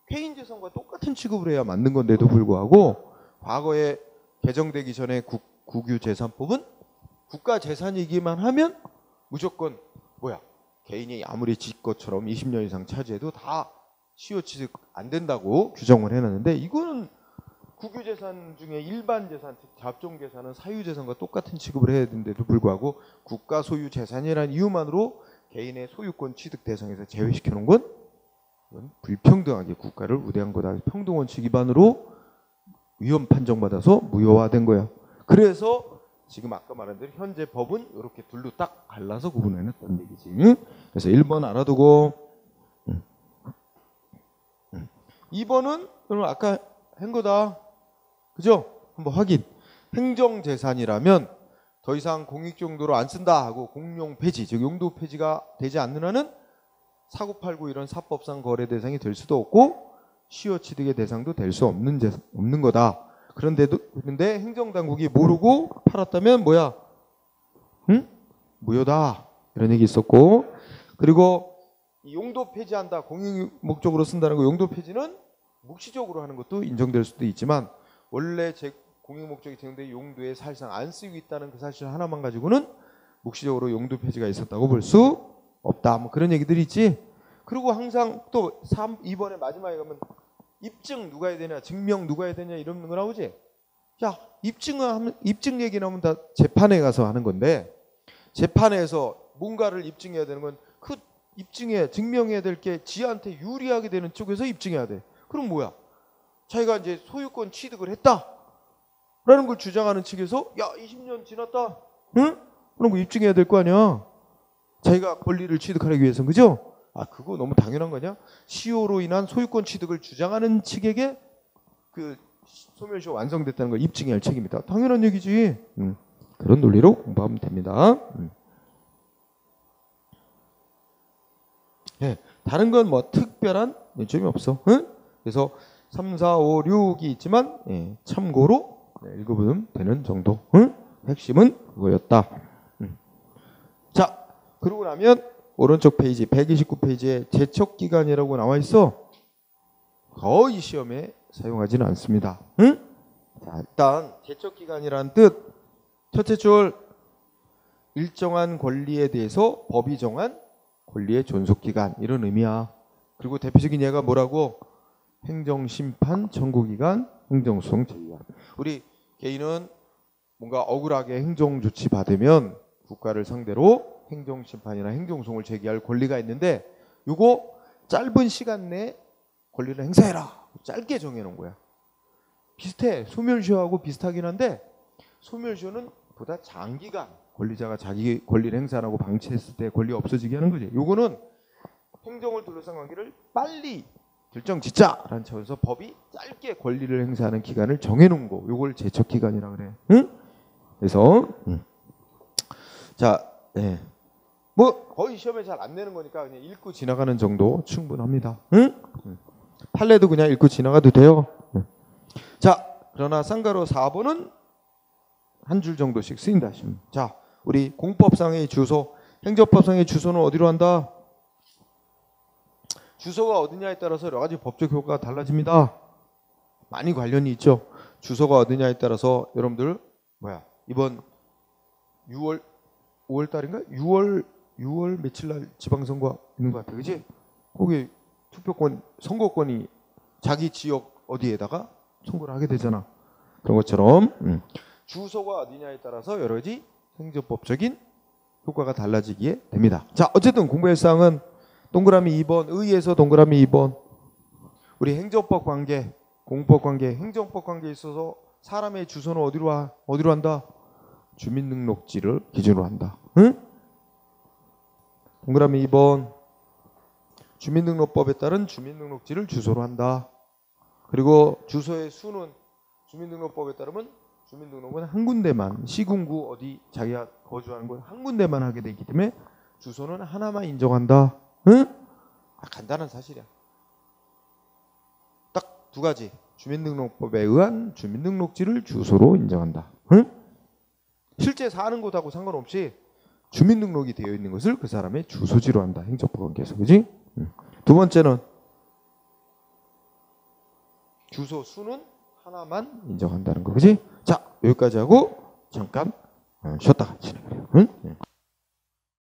개인 재산과 똑같은 취급을 해야 맞는 건데도 불구하고 과거에 개정되기 전에 국유재산법은 국가 재산이기만 하면 무조건 뭐야? 개인이 아무리 지 것처럼 20년 이상 차지해도 다 시효 취득 안 된다고 규정을 해놨는데, 이거는 국유재산 중에 일반 재산, 즉 잡종재산은 사유재산과 똑같은 취급을 해야 되는데도 불구하고 국가 소유 재산이라는 이유만으로 개인의 소유권 취득 대상에서 제외시켜놓은 건 이건 불평등하게 국가를 우대한 거다. 평등원칙 위반으로 위헌 판정받아서 무효화된 거야. 그래서 지금 아까 말한 대로 현재 법은 이렇게 둘로 딱 갈라서 구분해놨다는 얘기지. 그래서 1번 알아두고, 2번은 그럼 아까 한 거다. 그죠? 한번 확인. 행정재산이라면 더 이상 공익용도로 안 쓴다 하고 공용 폐지, 즉 용도 폐지가 되지 않는 한은 사고팔고 이런 사법상 거래 대상이 될 수도 없고 시효 취득의 대상도 될 수 없는 거다. 근데 행정당국이 모르고 팔았다면 뭐야? 무효다. 이런 얘기 있었고, 그리고 용도 폐지한다, 공익 목적으로 쓴다는 거, 용도 폐지는 묵시적으로 하는 것도 인정될 수도 있지만 원래 공익 목적이 제공된 용도에 사실상 안 쓰이고 있다는 그 사실 하나만 가지고는 묵시적으로 용도 폐지가 있었다고 볼 수 없다. 뭐 그런 얘기들이 있지. 그리고 항상 또 2번에 마지막에 가면 입증 누가 해야 되냐, 증명 누가 해야 되냐 이런 거 나오지. 야, 입증 얘기 나오면 다 재판에 가서 하는 건데, 재판에서 뭔가를 입증해야 되는 건 그 증명해야 될 게 지한테 유리하게 되는 쪽에서 입증해야 돼. 그럼 뭐야? 자기가 이제 소유권 취득을 했다라는 걸 주장하는 측에서 야, 20년 지났다, 응? 그런 거 입증해야 될 거 아니야. 자기가 권리를 취득하기 위해서는. 그죠? 그거 너무 당연한 거냐? 시효로 인한 소유권 취득을 주장하는 측에게 그 소멸시효 완성됐다는 걸 입증해야 할 책임이다. 당연한 얘기지. 그런 논리로 공부하면 됩니다. 네, 다른 건 뭐 특별한 요점이 없어. 응? 그래서 3, 4, 5, 6이 있지만 참고로 읽어보면 되는 정도. 응? 핵심은 그거였다. 자, 그러고 나면 오른쪽 페이지 129페이지에 제척기간이라고 나와 있어. 거의 시험에 사용하지는 않습니다. 응? 자, 일단 제척기간이란 뜻 첫째 줄 일정한 권리에 대해서 법이 정한 권리의 존속기간 이런 의미야. 그리고 대표적인 예가 뭐라고? 행정심판 청구기간, 행정소송 제기간. 우리 개인은 뭔가 억울하게 행정조치 받으면 국가를 상대로 행정심판이나 행정소송을 제기할 권리가 있는데 이거 짧은 시간 내에 권리를 행사해라. 짧게 정해놓은 거야. 비슷해. 소멸시효하고 비슷하긴 한데 소멸시효는 보다 장기간 권리자가 자기 권리를 행사 안 하고 방치했을 때 권리 없어지게 하는 거지. 요거는 행정을 둘러싼 관계를 빨리 결정 짓자라는 차원에서 법이 짧게 권리를 행사하는 기간을 정해놓은 거. 요걸 제척기간이라 그래. 응? 그래서 자, 네. 뭐 거의 시험에 잘 안 내는 거니까 그냥 읽고 지나가는 정도 충분합니다. 응? 판례도 그냥 읽고 지나가도 돼요. 자, 그러나 쌍가로 4번은 한 줄 정도씩 쓰인다. 자, 우리 공법상의 주소, 행정법상의 주소는 어디로 한다? 주소가 어디냐에 따라서 여러 가지 법적 효과가 달라집니다. 많이 관련이 있죠. 주소가 어디냐에 따라서 여러분들 이번 6월 5월 달인가? 6월 며칠 날 지방선거 있는 것 같아. 그지? 거기 투표권, 선거권이 자기 지역 어디에다가 선거를 하게 되잖아. 그런 것처럼 주소가 어디냐에 따라서 여러 가지 행정법적인 효과가 달라지게 됩니다. 자, 어쨌든 공부할 사항은 동그라미 2번, 의에서 동그라미 2번. 우리 행정법 관계, 공법 관계, 행정법 관계에 있어서 사람의 주소는 어디로 한다? 주민등록지를 기준으로 한다. 응? 동그라미 2번. 주민등록법에 따른 주민등록지를 주소로 한다. 그리고 주소의 수는 주민등록법에 따르면 주민등록은 한 군데만, 시군구 어디 자기가 거주하는 곳 한 군데만 하게 되기 때문에 주소는 하나만 인정한다. 응? 간단한 사실이야. 딱 두 가지. 주민등록법에 의한 주민등록지를 주소로 인정한다. 응? 실제 사는 곳하고 상관없이 주민등록이 되어 있는 것을 그 사람의 주소지로 한다. 행정법 관계에서. 그지? 두 번째는 주소 수는 하나만 인정한다는 거. 그지? 자, 여기까지 하고 잠깐 쉬었다가 진행해요. 응?